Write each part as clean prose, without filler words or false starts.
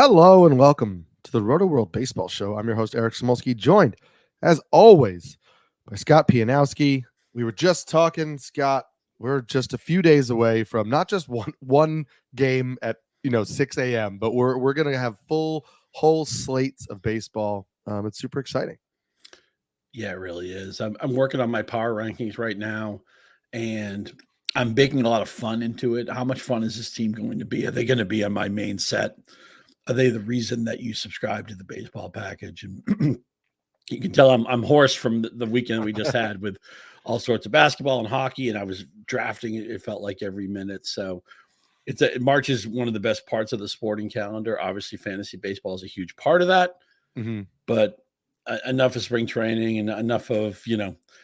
Hello and welcome to the Rotoworld Baseball Show. I'm your host, Eric Samulski, joined, as always, by Scott Pianowski. We were just talking, Scott. We're just a few days away from not just one game at 6 a.m., but we're gonna have whole slates of baseball. It's super exciting. Yeah, it really is. I'm working on my power rankings right now, and I'm baking a lot of fun into it. How much fun is this team going to be? Are they going to be on my main set? Are they the reason that you subscribe to the baseball package? And you can tell I'm hoarse from the weekend we just had with all sorts of basketball and hockey, and I was drafting it. It felt like every minute. So March is one of the best parts of the sporting calendar. Obviously, fantasy baseball is a huge part of that, but enough of spring training and enough of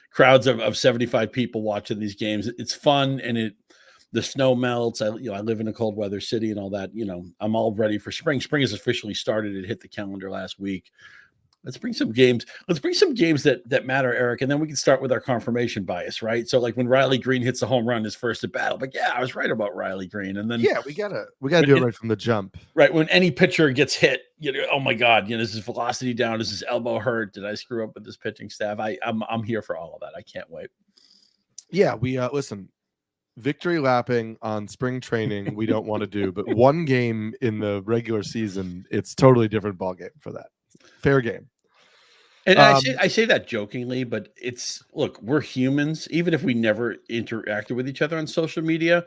crowds of 75 people watching these games. It's fun, and the snow melts. I live in a cold weather city and all that. I'm all ready for spring. Spring has officially started. It hit the calendar last week. Let's bring some games. Let's bring some games that matter, Eric, and then we can start with our confirmation bias, right? So, like when Riley Greene hits a home run his first at bat, but I was right about Riley Greene, and then we gotta do it right from the jump, right? When any pitcher gets hit, oh my God, is his velocity down? Is his elbow hurt? Did I screw up with this pitching staff? I'm here for all of that. I can't wait. Yeah, we listen. Victory lapping on spring training we don't want to do, but one game in the regular season, it's totally different ball game for that. Fair game. And I say that jokingly, but look, we're humans. Even if we never interacted with each other on social media,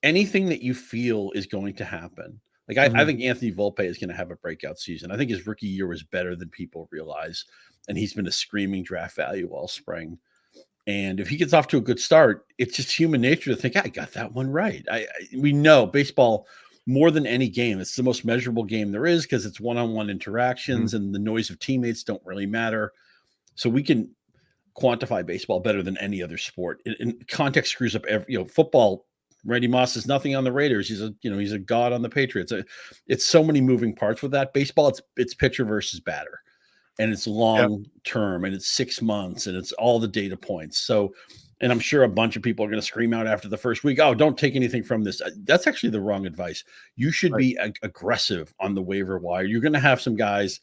anything that you feel is going to happen. Like I think Anthony Volpe is going to have a breakout season. I think his rookie year was better than people realize, and he's been a screaming draft value all spring. And if he gets off to a good start, it's just human nature to think, I got that one right. We know baseball more than any game. It's the most measurable game there is because it's one-on-one interactions and the noise of teammates don't really matter. So we can quantify baseball better than any other sport. And context screws up football. Randy Moss is nothing on the Raiders. He's a god on the Patriots. It's so many moving parts with that. Baseball, it's pitcher versus batter. And it's long term, and it's 6 months, and it's all the data points. So, and I'm sure a bunch of people are going to scream out after the first week, oh, don't take anything from this. That's actually the wrong advice. You should be aggressive on the waiver wire. You're going to have some guys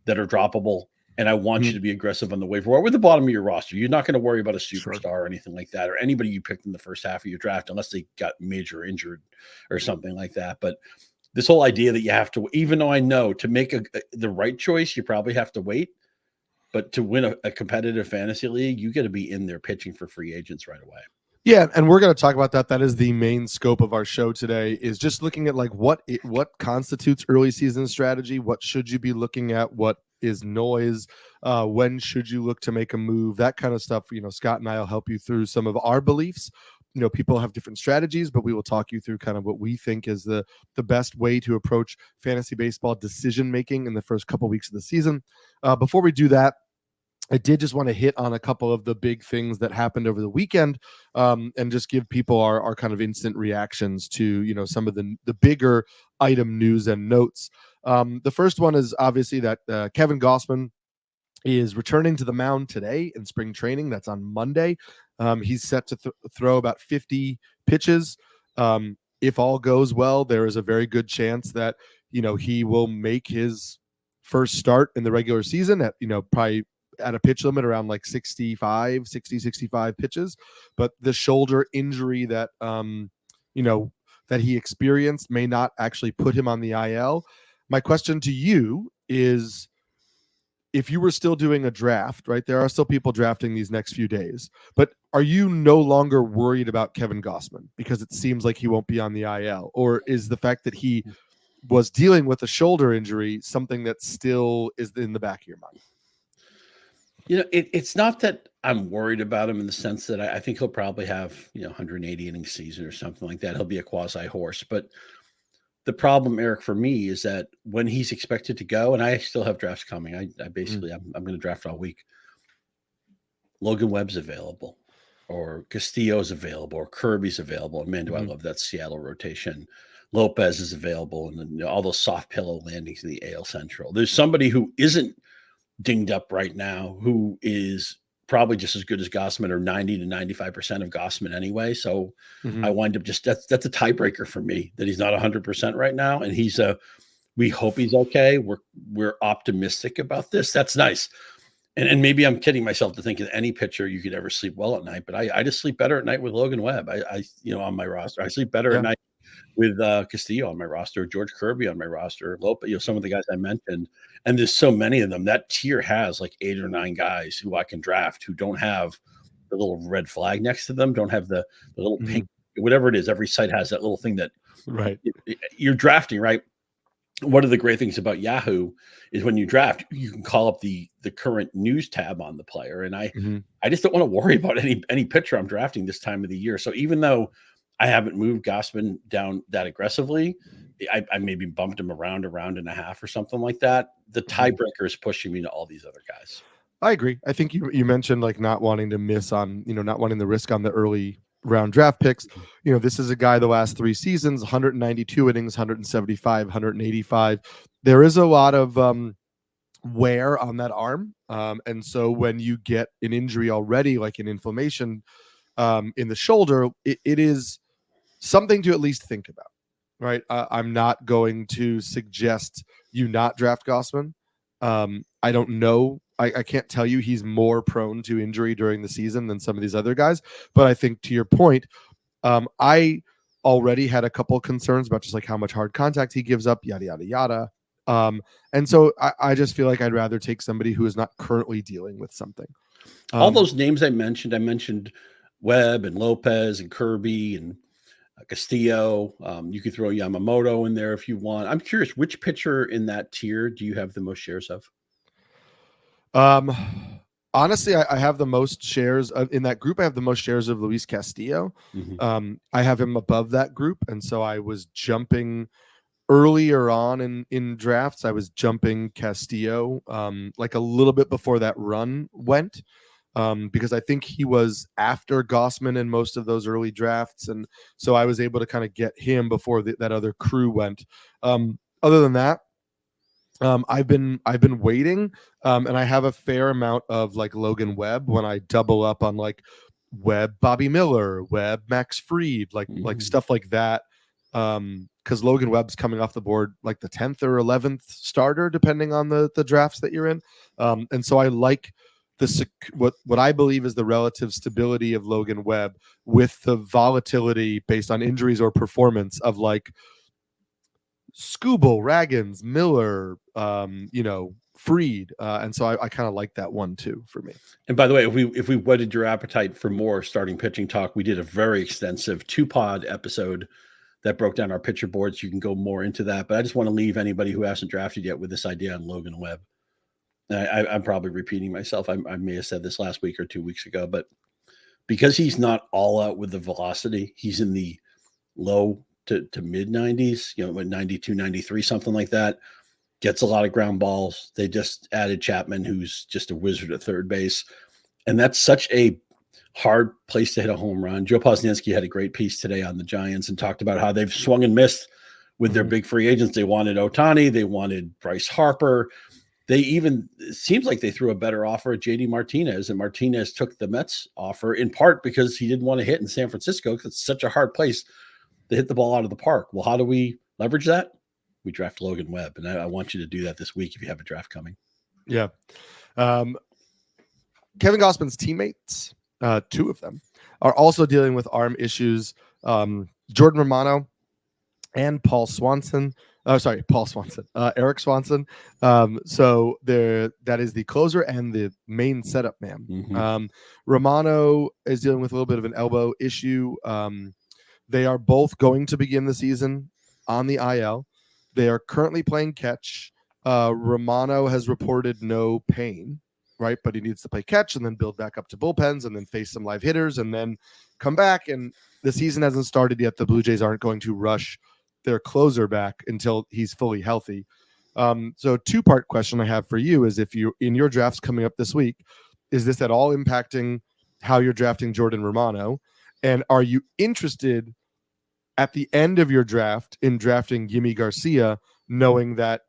that are droppable, and I want you to be aggressive on the waiver wire with the bottom of your roster. You're not going to worry about a superstar or anything like that, or anybody you picked in the first half of your draft, unless they got major injured or something like that. But this whole idea that you have to, even though I know to make the right choice, you probably have to wait. But to win a competitive fantasy league, you got to be in there pitching for free agents right away. Yeah, and we're going to talk about that. That is the main scope of our show today, is just looking at like what constitutes early season strategy. What should you be looking at? What is noise? When should you look to make a move? That kind of stuff. Scott and I will help you through some of our beliefs. People have different strategies, but we will talk you through kind of what we think is the best way to approach fantasy baseball decision making in the first couple weeks of the season. Before we do that, I did just want to hit on a couple of the big things that happened over the weekend, and just give people our kind of instant reactions to some of the bigger item news and notes. The first one is obviously that Kevin Gausman is returning to the mound today in spring training. That's on Monday. He's set to throw about 50 pitches. If all goes well, there is a very good chance that he will make his first start in the regular season at probably at a pitch limit around like 65 pitches. But the shoulder injury that that he experienced may not actually put him on the IL. My question to you is, if you were still doing a draft, right? There are still people drafting these next few days, but are you no longer worried about Kevin Gausman because it seems like he won't be on the IL? Or is the fact that he was dealing with a shoulder injury something that still is in the back of your mind? It's not that I'm worried about him in the sense that I think he'll probably have 180 innings season or something like that. He'll be a quasi horse, but the problem, Eric, for me is that when he's expected to go, and I still have drafts coming. I basically I'm going to draft all week. Logan Webb's available, or Castillo's available, or Kirby's available. And man, do I love that Seattle rotation. Lopez is available, and then all those soft pillow landings in the AL Central. There's somebody who isn't dinged up right now who is probably just as good as Gausman, or 90 to 95% of Gausman anyway. So I wind up that's a tiebreaker for me that he's not 100% right now. And he's a We hope he's okay. We're optimistic about this. That's nice. And maybe I'm kidding myself to think of any pitcher you could ever sleep well at night, but I just sleep better at night with Logan Webb. I on my roster. I sleep better at night with Castillo on my roster, George Kirby on my roster, Lopez, some of the guys I mentioned. And there's so many of them. That tier has like 8 or 9 guys who I can draft who don't have the little red flag next to them, don't have the little pink, whatever it is. Every site has that little thing that you're drafting, right? One of the great things about Yahoo is when you draft, you can call up the current news tab on the player. And I just don't want to worry about any pitcher I'm drafting this time of the year. So even though I haven't moved Gausman down that aggressively, I maybe bumped him around a round and a half or something like that. The tiebreaker is pushing me to all these other guys. I agree. I think you mentioned like not wanting to miss on, not wanting the risk on the early round draft picks. This is a guy the last 3 seasons, 192 innings, 175, 185. There is a lot of wear on that arm. And so when you get an injury already, like an inflammation in the shoulder, it is something to at least think about, right? I'm not going to suggest you not draft Gausman. I don't know. I can't tell you he's more prone to injury during the season than some of these other guys. But I think to your point, I already had a couple concerns about just like how much hard contact he gives up, yada, yada, yada. And so I just feel like I'd rather take somebody who is not currently dealing with something. All those names I mentioned Webb and Lopez and Kirby and Castillo. You could throw Yamamoto in there if you want. I'm curious, which pitcher in that tier do you have the most shares of? Honestly, I have the most shares in that group. I have the most shares of Luis Castillo. I have him above that group. And so I was jumping earlier on in drafts. I was jumping Castillo like a little bit before that run went. Because I think he was after Gausman in most of those early drafts. And so I was able to kind of get him before that other crew went. Other than that, I've been waiting, and I have a fair amount of like Logan Webb when I double up on like Webb, Bobby Miller, Webb, Max Fried, like stuff like that. Because Logan Webb's coming off the board like the 10th or 11th starter, depending on the drafts that you're in. And so I like what I believe is the relative stability of Logan Webb with the volatility based on injuries or performance of like Skubal, Raggins, Miller, Fried. And so I kind of like that one too for me. And by the way, if we whetted your appetite for more starting pitching talk, we did a very extensive 2-pod episode that broke down our pitcher boards. You can go more into that, but I just want to leave anybody who hasn't drafted yet with this idea on Logan Webb. I'm probably repeating myself. I may have said this last week or 2 weeks ago, but because he's not all out with the velocity, he's in the low to mid 90s, 92, 93, something like that. Gets a lot of ground balls. They just added Chapman, who's just a wizard at third base. And that's such a hard place to hit a home run. Joe Posnanski had a great piece today on the Giants and talked about how they've swung and missed with their big free agents. They wanted Ohtani. They wanted Bryce Harper. It seems like they threw a better offer at JD Martinez, and Martinez took the Mets offer in part because he didn't want to hit in San Francisco because it's such a hard place to hit the ball out of the park. Well, how do we leverage that? We draft Logan Webb, and I want you to do that this week if you have a draft coming. Yeah. Kevin Gausman's teammates, 2 of them, are also dealing with arm issues. Jordan Romano and Eric Swanson. So that is the closer and the main setup man. Romano is dealing with a little bit of an elbow issue. They are both going to begin the season on the IL. They are currently playing catch. Romano has reported no pain, right? But he needs to play catch and then build back up to bullpens and then face some live hitters and then come back. And the season hasn't started yet. The Blue Jays aren't going to rush their closer back until he's fully healthy. So 2-part question I have for you is, if you in your drafts coming up this week, is this at all impacting how you're drafting Jordan Romano? And are you interested at the end of your draft in drafting Yimi Garcia, knowing that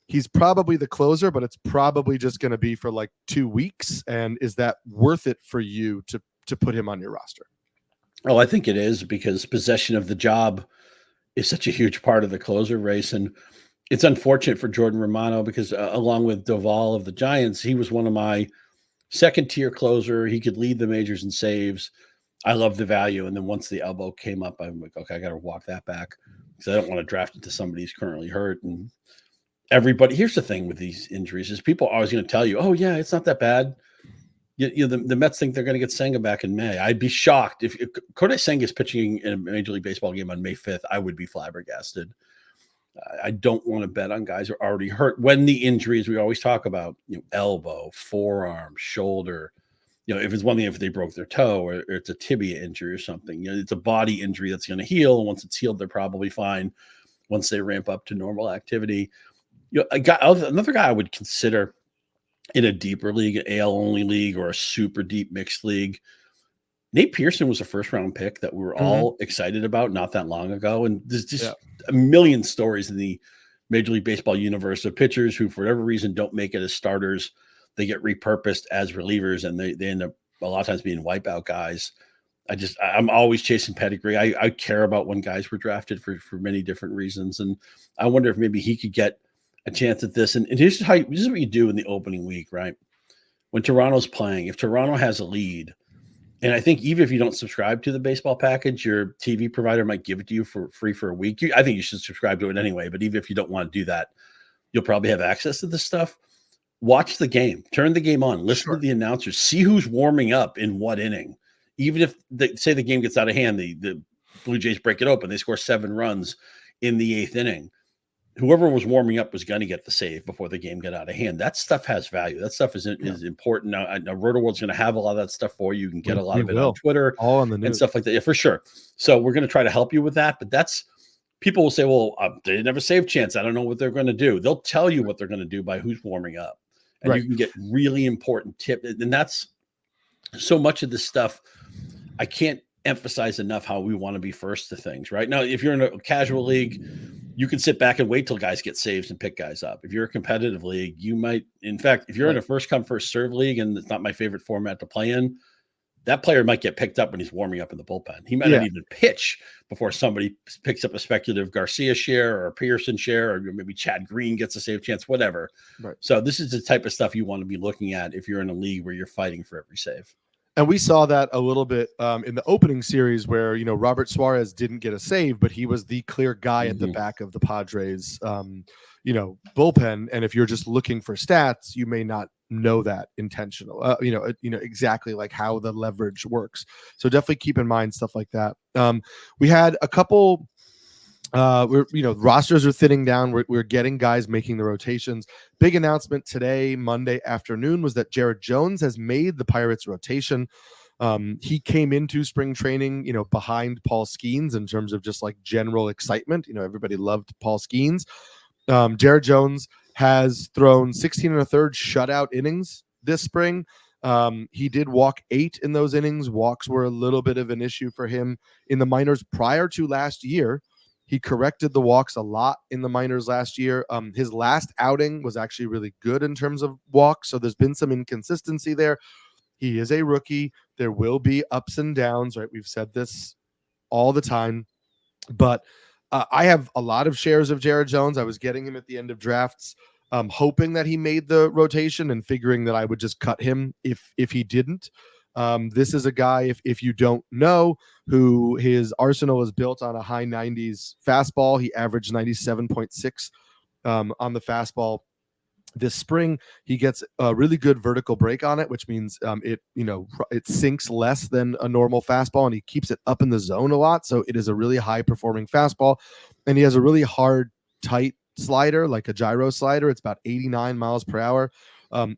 he's probably the closer, but it's probably just going to be for like 2 weeks? And is that worth it for you to put him on your roster? Oh, I think it is, because possession of the job is such a huge part of the closer race. And it's unfortunate for Jordan Romano because along with Doval of the Giants, he was one of my second tier closer. He could lead the majors in saves. I love the value. And then once the elbow came up, I'm like, okay, I got to walk that back because I don't want to draft into somebody who's currently hurt. And everybody, here's the thing with these injuries is people are always going to tell you, oh yeah, it's not that bad. You know, the Mets think they're going to get Senga back in May. I'd be shocked if Kodai Senga is pitching in a Major League Baseball game on May 5th. I would be flabbergasted. I don't want to bet on guys who are already hurt when the injuries we always talk about, you know, elbow, forearm, shoulder, you know, if it's one thing, if they broke their toe or it's a tibia injury or something, you know, it's a body injury that's going to heal. And once it's healed, they're probably fine once they ramp up to normal activity. You know, another guy I would consider in a deeper league, an AL only league or a super deep mixed league. Nate Pearson was a first round pick that we were all excited about not that long ago. And there's just a million stories in the Major League Baseball universe of pitchers who, for whatever reason, don't make it as starters. They get repurposed as relievers and they end up a lot of times being wipeout guys. I'm always chasing pedigree. I care about when guys were drafted for many different reasons. And I wonder if maybe he could get a chance at this. And this is what you do in the opening week, right? When Toronto's playing, if Toronto has a lead, and I think even if you don't subscribe to the baseball package, your TV provider might give it to you for free for a week. I think you should subscribe to it anyway. But even if you don't want to do that, you'll probably have access to this stuff. Watch the game, turn the game on, listen to the announcers, see who's warming up in what inning. Even if say the game gets out of hand, the Blue Jays break it open, they score 7 runs in the 8th inning. Whoever was warming up was going to get the save before the game got out of hand. That stuff has value. That stuff is important. Now Rotoworld's going to have a lot of that stuff for you. You can get a lot of it on Twitter all on the news and stuff like that. Yeah, for sure. So we're going to try to help you with that. But that's people will say, well, they didn't have a save chance. I don't know what they're going to do. They'll tell you what they're going to do by who's warming up. And you can get really important tips. And that's so much of this stuff. I can't emphasize enough how we want to be first to things right now. If you're in a casual league, you can sit back and wait till guys get saves and pick guys up. If you're a competitive league, you might, in fact, if you're in a first come first serve league, and it's not my favorite format to play in, that player might get picked up when he's warming up in the bullpen. He might not even pitch before somebody picks up a speculative Garcia share or a Pearson share, or maybe Chad Greene gets a save chance, whatever. Right. So this is the type of stuff you want to be looking at if you're in a league where you're fighting for every save. And we saw that a little bit in the opening series where, you know, Robert Suarez didn't get a save, but he was the clear guy at the back of the Padres, you know, bullpen. And if you're just looking for stats, you may not know that intentional, you know, exactly like how the leverage works. So definitely keep in mind stuff like that. We had a couple rosters are thinning down. We're getting guys making the rotations. Big announcement today, Monday afternoon, was that Jared Jones has made the Pirates rotation. He came into spring training, you know, behind Paul Skeens in terms of just like general excitement. You know, everybody loved Paul Skeens. Jared Jones has thrown 16 1/3 shutout innings this spring. He did walk 8 in those innings. Walks were a little bit of an issue for him in the minors prior to last year. He corrected the walks a lot in the minors last year. His last outing was actually really good in terms of walks. So there's been some inconsistency there. He is a rookie. There will be ups and downs, right? We've said this all the time, but I have a lot of shares of Jared Jones. I was getting him at the end of drafts, hoping that he made the rotation and figuring that I would just cut him if he didn't. This is a guy, if you don't know, who his arsenal is built on a high 90s fastball. He averaged 97.6 on the fastball this spring. He gets a really good vertical break on it, which means it sinks less than a normal fastball, and he keeps it up in the zone a lot. So it is a really high performing fastball, and he has a really hard, tight slider, like a gyro slider. It's about 89 miles per hour.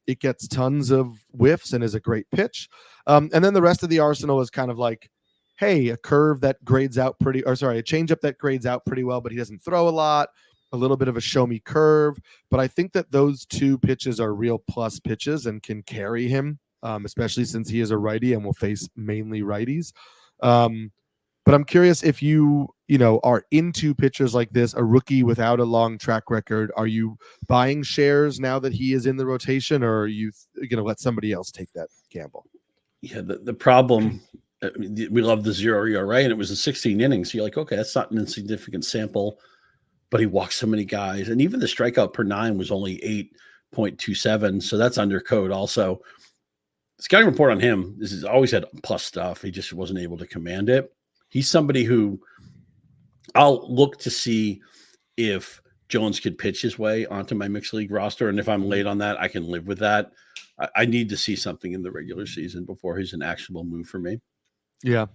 It gets tons of whiffs and is a great pitch. And then the rest of the arsenal is kind of like, hey, a curve that grades out a changeup that grades out pretty well, but he doesn't throw a lot. A little bit of a show me curve. But I think that those two pitches are real plus pitches and can carry him, especially since he is a righty and will face mainly righties. But I'm curious if you are into pitchers like this, a rookie without a long track record. Are you buying shares now that he is in the rotation, or are you going to let somebody else take that gamble? Yeah, the problem, we love the 0 ERA, and it was a 16 innings. So you're like, okay, that's not an insignificant sample. but he walked so many guys. And even the strikeout per 9 was only 8.27. So that's under code also. Scouting report on him, this has always had plus stuff. He just wasn't able to command it. He's somebody who I'll look to see if Jones could pitch his way onto my mixed league roster. And if I'm late on that, I can live with that. I need to see something in the regular season before he's an actionable move for me. Yeah.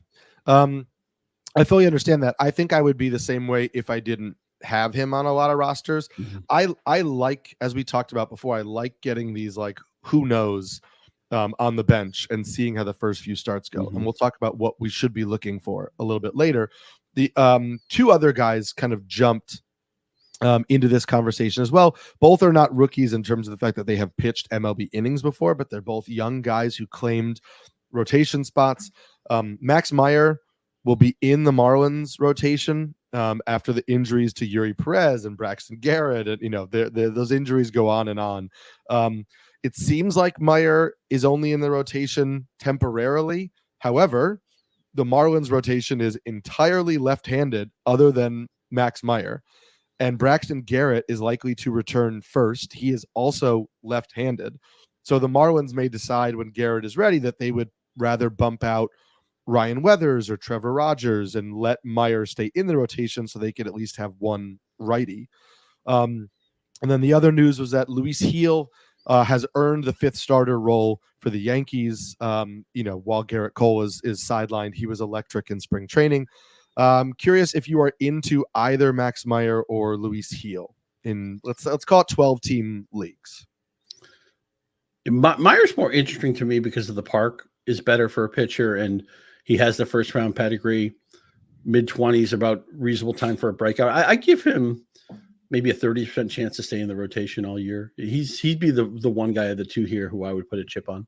I fully understand that. I think I would be the same way if I didn't have him on a lot of rosters. Mm-hmm. I like, as we talked about before, I like getting these like who knows on the bench and seeing how the first few starts go. Mm-hmm. And we'll talk about what we should be looking for a little bit later. The two other guys kind of jumped into this conversation as well. Both are not rookies in terms of the fact that they have pitched MLB innings before, but they're both young guys who claimed rotation spots. Max Meyer will be in the Marlins rotation after the injuries to Yuri Perez and Braxton Garrett. And, those injuries go on and on. It seems like Meyer is only in the rotation temporarily. However, the Marlins rotation is entirely left-handed other than Max Meyer. And Braxton Garrett is likely to return first. He is also left-handed. So the Marlins may decide when Garrett is ready that they would rather bump out Ryan Weathers or Trevor Rogers and let Meyer stay in the rotation so they could at least have one righty. And then the other news was that Luis Gil has earned the fifth starter role for the Yankees. While Garrett Cole is sidelined, he was electric in spring training. Curious if you are into either Max Meyer or Luis Gil in let's call it 12-team leagues. Meyer's more interesting to me because of the park is better for a pitcher, and he has the first round pedigree, mid-20s, about reasonable time for a breakout. I give him maybe a 30% chance to stay in the rotation all year. He'd be the one guy of the two here who I would put a chip on.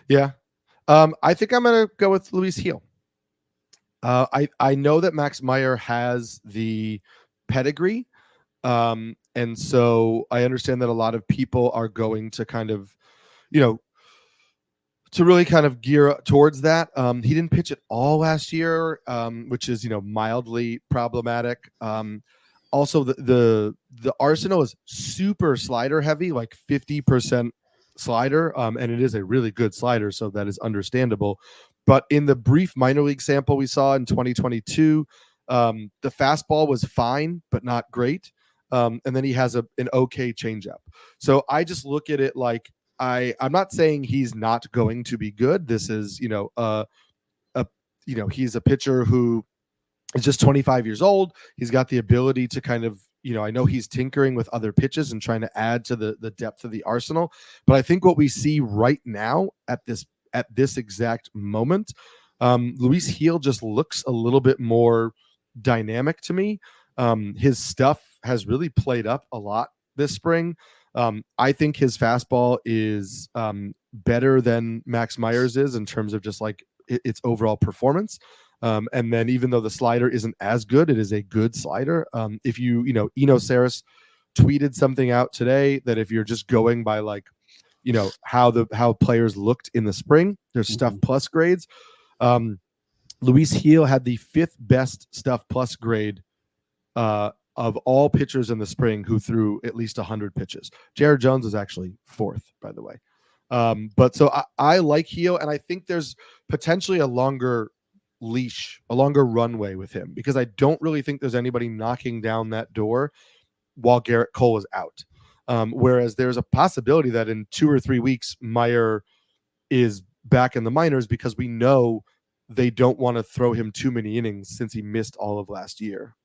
Yeah. I think I'm going to go with Luis Gil. I know that Max Meyer has the pedigree. And so I understand that a lot of people are going to kind of, to really kind of gear towards that. He didn't pitch at all last year, which is, mildly problematic. Also, the arsenal is super slider heavy, like 50% slider. And it is a really good slider, so that is understandable. But in the brief minor league sample we saw in 2022, the fastball was fine, but not great. And then he has an okay changeup. So I just look at it like I'm not saying he's not going to be good. This is, he's a pitcher who is just 25 years old. He's got the ability to kind of, I know he's tinkering with other pitches and trying to add to the depth of the arsenal. But I think what we see right now at this exact moment, Luis Gil just looks a little bit more dynamic to me. His stuff has really played up a lot this spring. I think his fastball is better than Max Meyer's is in terms of just like its overall performance. And then even though the slider isn't as good, it is a good slider. If Eno Saris tweeted something out today that if you're just going by like, how players looked in the spring, there's stuff plus grades. Luis Gil had the fifth best stuff plus grade of all pitchers in the spring who threw at least 100 pitches. Jared Jones was actually fourth, by the way. But so I like Gil, and I think there's potentially a longer leash, a longer runway with him, because I don't really think there's anybody knocking down that door while Garrett Cole is out. Whereas there's a possibility that in 2 or 3 weeks, Meyer is back in the minors because we know they don't want to throw him too many innings since he missed all of last year.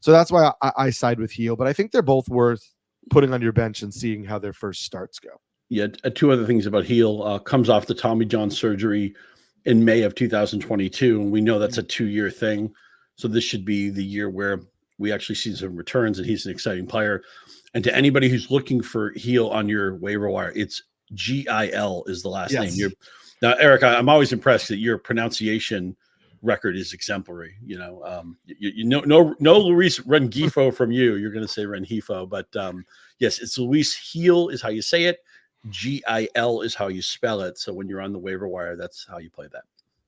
So that's why I side with Gil, but I think they're both worth putting on your bench and seeing how their first starts go. Yeah, two other things about Gil. Comes off the Tommy John surgery in May of 2022, and we know that's a 2-year thing. So this should be the year where we actually see some returns, and he's an exciting player. And to anybody who's looking for Gil on your waiver wire, it's Gil is the last name. Now, Eric, I'm always impressed that your pronunciation record is exemplary. No Luis Rengifo from you. You're going to say Rengifo, but yes, it's Luis Gil is how you say it. Gil is how you spell it. So when you're on the waiver wire, that's how you play that.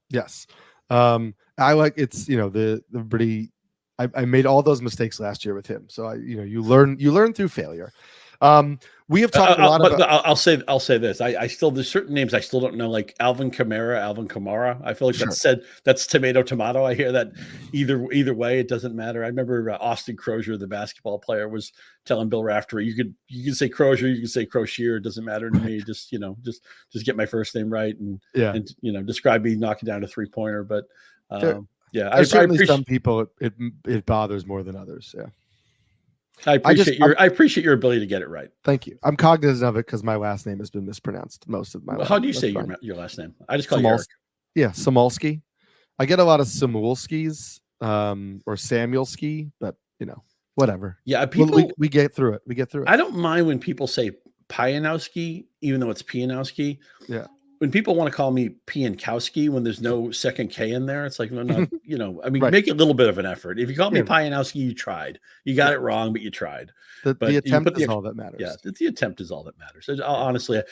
Yes. I like it's, the pretty, I made all those mistakes last year with him. So you learn through failure. We have talked a lot about. I'll say this. I still, there's certain names I still don't know, like Alvin Kamara. I feel like that's tomato. I hear that either way, it doesn't matter. I remember Austin Crozier, the basketball player, was telling Bill Raftery, you can say Crozier, you can say Crozier, it doesn't matter to me. Just get my first name right and describe me knocking down a 3-pointer. But I appreciate some people it bothers more than others. Yeah. I appreciate your ability to get it right. Thank you. I'm cognizant of it because my last name has been mispronounced most of my life. How do you say your last name? I just call you Eric. Yeah, Samulski. I get a lot of Samulskis or Samulski, but whatever. Yeah, people we get through it. I don't mind when people say Pianowski, even though it's Pianowski. Yeah. When people want to call me Piankowski when there's no second K in there, it's like, no, right. Make a little bit of an effort. If you call me Pianowski, you tried. You got it wrong, but you tried. The attempt is all that matters. Yeah, the attempt is all that matters. Honestly,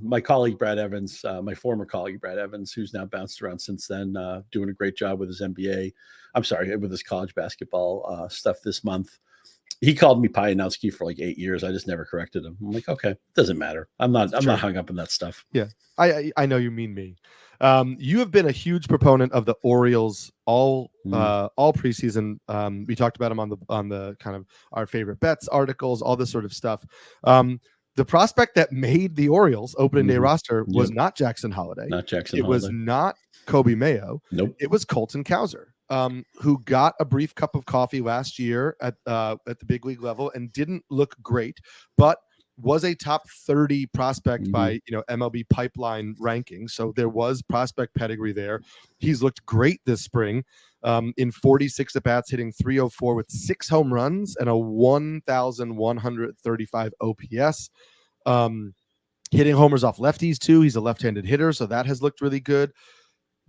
my colleague Brad Evans, my former colleague Brad Evans, who's now bounced around since then, doing a great job with his with his college basketball stuff this month. He called me Pianowski for like 8 years. I just never corrected him. I'm like, okay, doesn't matter. I'm not hung up on that stuff. Yeah. I know you mean me. You have been a huge proponent of the Orioles all preseason. We talked about them on the kind of our favorite bets articles, all this sort of stuff. The prospect that made the Orioles opening day roster was not Jackson Holiday. It was not Kobe Mayo. Nope. It was Colton Cowser. Who got a brief cup of coffee last year at the big league level and didn't look great, but was a top 30 prospect by MLB pipeline ranking. So there was prospect pedigree there. He's looked great this spring in 46 at bats, hitting .304 with 6 home runs and a 1,135 OPS. Hitting homers off lefties too. He's a left-handed hitter, so that has looked really good.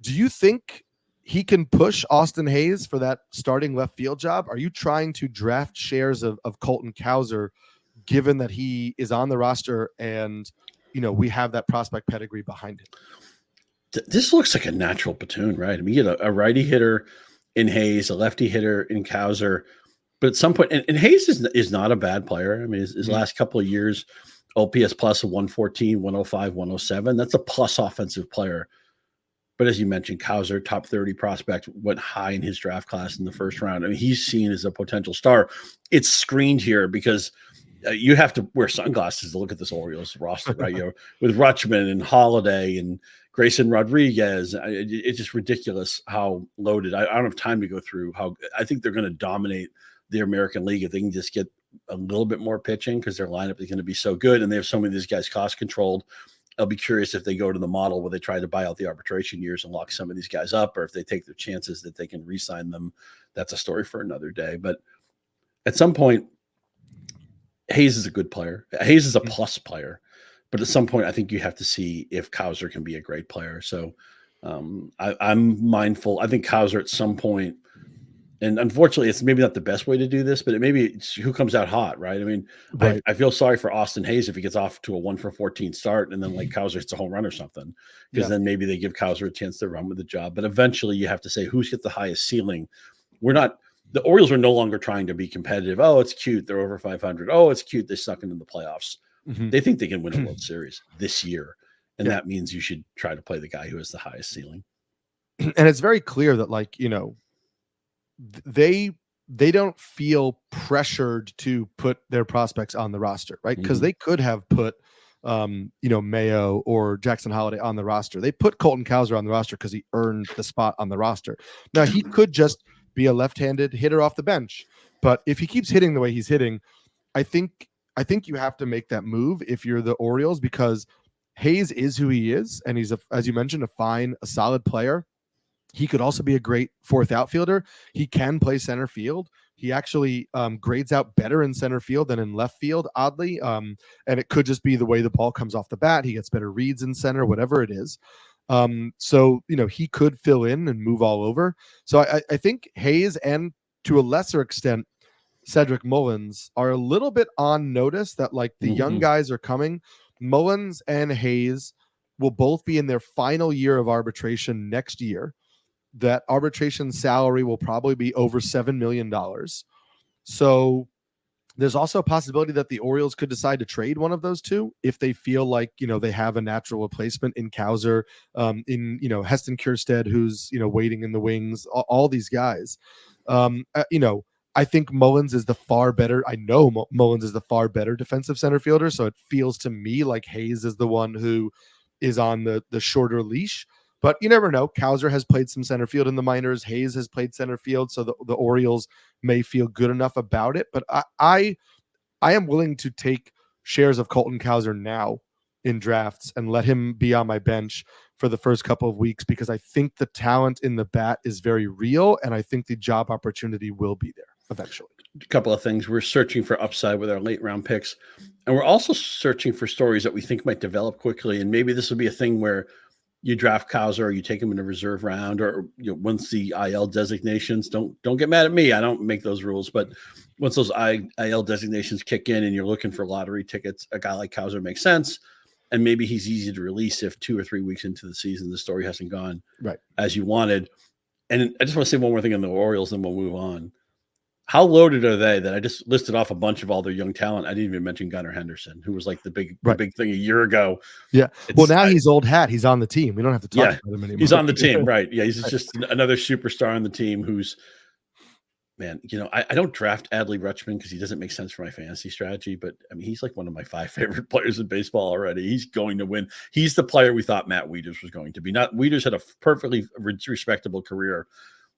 Do you think he can push Austin Hayes for that starting left field job? Are you trying to draft shares of Colton Cowser, given that he is on the roster and, we have that prospect pedigree behind him? This looks like a natural platoon, right? I mean, you get a righty hitter in Hayes, a lefty hitter in Cowser, but at some point, and Hayes is not a bad player. I mean, his last couple of years, OPS plus 114, 105, 107. That's a plus offensive player. But as you mentioned, Cowser, top 30 prospect, went high in his draft class in the first round. I mean, he's seen as a potential star. It's screened here because you have to wear sunglasses to look at this Orioles roster, right? With Rutschman and Holiday and Grayson Rodriguez. It's just ridiculous how loaded. I don't have time to go through how I think they're going to dominate the American League if they can just get a little bit more pitching because their lineup is going to be so good. And they have so many of these guys cost controlled. I'll be curious if they go to the model where they try to buy out the arbitration years and lock some of these guys up, or if they take their chances that they can re-sign them. That's a story for another day. But at some point, Hayes is a good player. Hayes is a plus player. But at some point, I think you have to see if Cowser can be a great player. So I'm mindful. I think Cowser at some point, and unfortunately, it's maybe not the best way to do this, but it's who comes out hot, right? I mean, right. I feel sorry for Austin Hayes if he gets off to a 1-for-14 start and then like Cowser hits a home run or something, because then maybe they give Cowser a chance to run with the job. But eventually you have to say who's hit the highest ceiling. The Orioles are no longer trying to be competitive. Oh, it's cute. They're over 500. Oh, it's cute. They suck into the playoffs. They think they can win a World Series this year. And that means you should try to play the guy who has the highest ceiling. And it's very clear that they don't feel pressured to put their prospects on the roster, right? Because they could have put Mayo or Jackson Holiday on the roster. They put Colton Cowser on the roster because he earned the spot on the roster. Now he could just be a left-handed hitter off the bench, but if he keeps hitting the way he's hitting, I think you have to make that move if you're the Orioles, because Hayes is who he is, and he's as you mentioned, a solid player. He could also be a great fourth outfielder. He can play center field. He actually grades out better in center field than in left field, oddly. And it could just be the way the ball comes off the bat. He gets better reads in center, whatever it is. So he could fill in and move all over. So I think Hayes and to a lesser extent, Cedric Mullins are a little bit on notice that the young guys are coming. Mullins and Hayes will both be in their final year of arbitration next year. that arbitration salary will probably be over $7 million. So there's also a possibility that the Orioles could decide to trade one of those two if they feel like, they have a natural replacement in Cowser, in, Heston Kjerstad, who's, waiting in the wings, all these guys. I think Mullins is the far better. I know Mullins is the far better defensive center fielder. So it feels to me like Hayes is the one who is on the shorter leash. But you never know. Cowser has played some center field in the minors. Hayes has played center field. So the Orioles may feel good enough about it. But I am willing to take shares of Colton Cowser now in drafts and let him be on my bench for the first couple of weeks, because I think the talent in the bat is very real. And I think the job opportunity will be there eventually. A couple of things. We're searching for upside with our late round picks. And we're also searching for stories that we think might develop quickly. And maybe this will be a thing where you draft Cowser, or you take him in a reserve round, or once the IL designations, don't get mad at me, I don't make those rules, but once those IL designations kick in and you're looking for lottery tickets, a guy like Cowser makes sense. And maybe he's easy to release if 2 or 3 weeks into the season the story hasn't gone right as you wanted. And I just want to say one more thing on the Orioles, then we'll move on. How loaded are they that I just listed off a bunch of all their young talent? I didn't even mention Gunnar Henderson, who was like the big thing a year ago. Yeah. Well, now he's old hat. He's on the team. We don't have to talk about him anymore. He's on the team, right? Yeah, he's just another superstar on the team who's, man, I don't draft Adley Rutschman because he doesn't make sense for my fantasy strategy. But I mean, he's like one of my 5 favorite players in baseball already. He's going to win. He's the player we thought Matt Wieters was going to be. Wieters had a perfectly respectable career,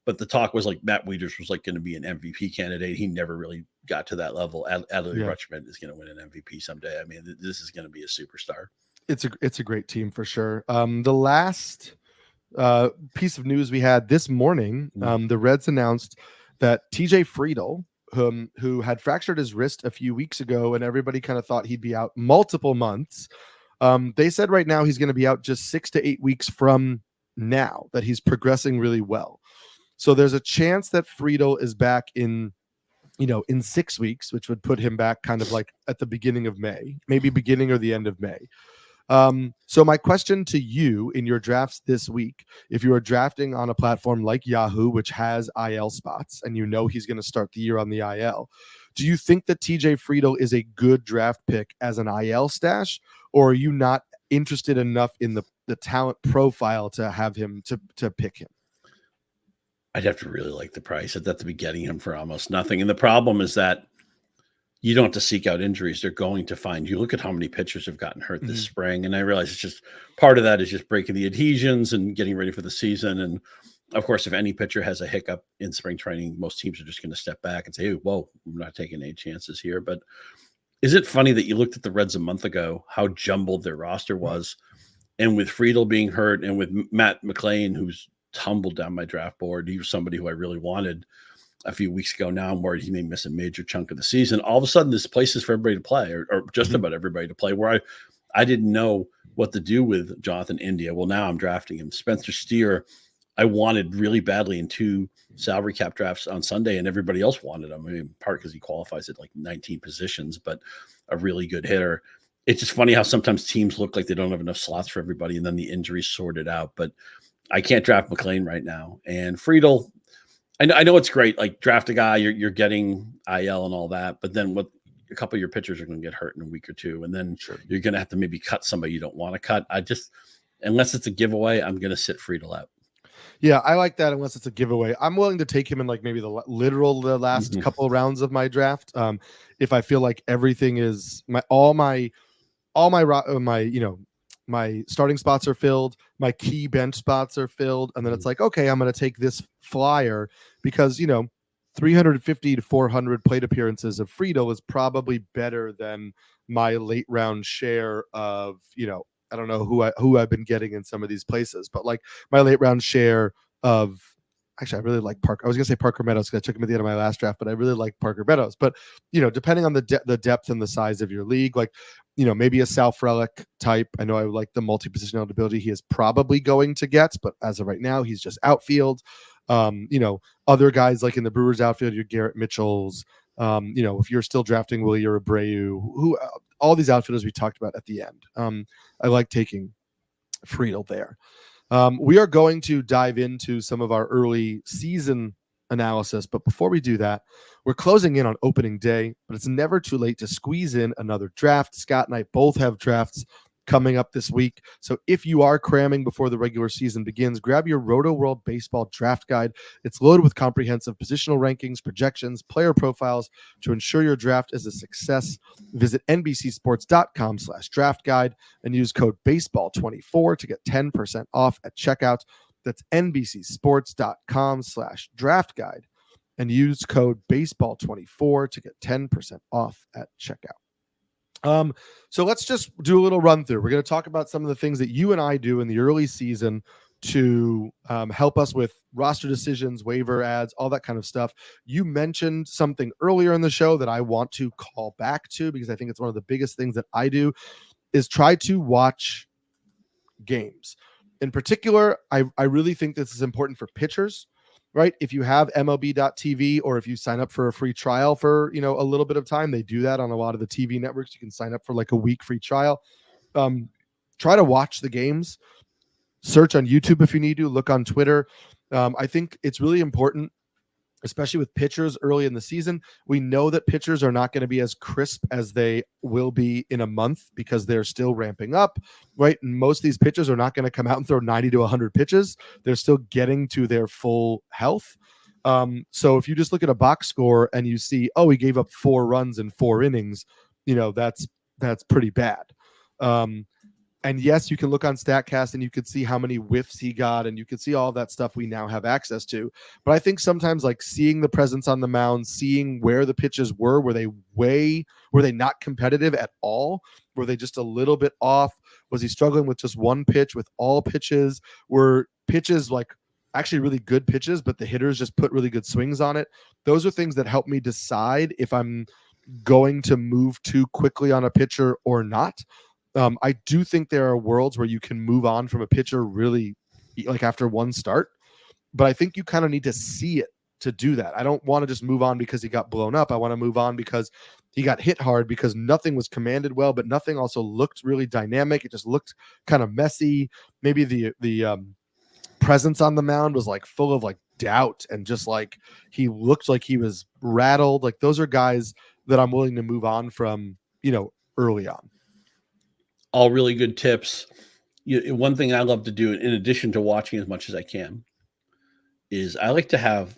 but the talk was like Matt Wieters was like going to be an MVP candidate. He never really got to that level. Adley Rutschman is going to win an MVP someday. I mean, this is going to be a superstar. It's a great team for sure. The last piece of news we had this morning, the Reds announced that TJ Friedl, who had fractured his wrist a few weeks ago, and everybody kind of thought he'd be out multiple months. They said right now he's going to be out just 6 to 8 weeks from now, that he's progressing really well. So there's a chance that Friedl is back in 6 weeks, which would put him back kind of like at the beginning of May, maybe beginning or the end of May. So my question to you in your drafts this week, if you are drafting on a platform like Yahoo, which has IL spots, and he's going to start the year on the IL, do you think that TJ Friedl is a good draft pick as an IL stash, or are you not interested enough in the talent profile to have him to pick him? I'd have to really like the price. I'd have to be getting him for almost nothing. And the problem is that you don't have to seek out injuries. They're going to find you. Look at how many pitchers have gotten hurt this spring. And I realize it's just part of that is just breaking the adhesions and getting ready for the season. And of course, if any pitcher has a hiccup in spring training, most teams are just going to step back and say, hey, whoa, we're not taking any chances here. But is it funny that you looked at the Reds a month ago, how jumbled their roster was? And with Friedl being hurt and with Matt McLain, who's tumbled down my draft board, he was somebody who I really wanted a few weeks ago. Now I'm worried he may miss a major chunk of the season. All of a sudden, this place is for everybody to play, or just about everybody to play, where I didn't know what to do with Jonathan India. Well, now I'm drafting him. Spencer Steer, I wanted really badly in 2 salary cap drafts on Sunday, and everybody else wanted him. I mean, in part because he qualifies at like 19 positions, but a really good hitter. It's just funny how sometimes teams look like they don't have enough slots for everybody, and then the injuries sorted out. But I can't draft McLain right now. And Friedl, I know it's great. Like, draft a guy, you're getting IL and all that, but then a couple of your pitchers are going to get hurt in a week or two, and then you're going to have to maybe cut somebody you don't want to cut. Unless it's a giveaway, I'm going to sit Friedl out. Yeah, I like that. Unless it's a giveaway, I'm willing to take him in like maybe the last couple of rounds of my draft. If I feel like everything is my starting spots are filled, my key bench spots are filled, and then it's like, okay, I'm going to take this flyer because 350 to 400 plate appearances of Friedl is probably better than my late round share of I don't know who I've been getting in some of these places, but like my late round share of, actually, I really like Parker. I was going to say Parker Meadows because I took him at the end of my last draft, but I really like Parker Meadows. But, depending on the depth and the size of your league, like, maybe a Sal Frelick type. I know I like the multi-position eligibility he is probably going to get, but as of right now, he's just outfield. Other guys like in the Brewers outfield, your Garrett Mitchells, if you're still drafting Willie or Abreu, who all these outfielders we talked about at the end. I like taking Friedl there. We are going to dive into some of our early season analysis, but before we do that, we're closing in on opening day, but it's never too late to squeeze in another draft. Scott and I both have drafts coming up this week. So if you are cramming before the regular season begins, grab your Rotoworld Baseball Draft Guide. It's loaded with comprehensive positional rankings, projections, player profiles to ensure your draft is a success. Visit nbcsports.com/draft guide and use code baseball24 to get 10% off at checkout. That's nbcsports.com/draft guide and use code baseball24 to get 10% off at checkout. So let's just do a little run through. We're going to talk about some of the things that you and I do in the early season to help us with roster decisions, waiver ads, all that kind of stuff. You mentioned something earlier in the show that I want to call back to because I think it's one of the biggest things that I do is try to watch games. In particular, I really think this is important for pitchers, right? If you have MLB.TV or if you sign up for a free trial for, a little bit of time, they do that on a lot of the TV networks. You can sign up for like a week free trial. Try to watch the games, search on YouTube if you need to, look on Twitter. I think it's really important, especially with pitchers early in the season. We know that pitchers are not going to be as crisp as they will be in a month because they're still ramping up, right? And most of these pitchers are not going to come out and throw 90 to 100 pitches. They're still getting to their full health. So if you just look at a box score and you see, he gave up 4 runs in 4 innings, that's pretty bad. And yes, you can look on StatCast and you could see how many whiffs he got and you could see all that stuff we now have access to. But I think sometimes like seeing the presence on the mound, seeing where the pitches were they not competitive at all? Were they just a little bit off? Was he struggling with just one pitch, with all pitches? Were pitches like actually really good pitches, but the hitters just put really good swings on it? Those are things that help me decide if I'm going to move too quickly on a pitcher or not. I do think there are worlds where you can move on from a pitcher really like after one start, but I think you kind of need to see it to do that. I don't want to just move on because he got blown up. I want to move on because he got hit hard, because nothing was commanded well, but nothing also looked really dynamic. It just looked kind of messy. Maybe the presence on the mound was like full of like doubt and just like he looked like he was rattled. Like those are guys that I'm willing to move on from, early on. All really good tips. One thing I love to do, in addition to watching as much as I can, is I like to have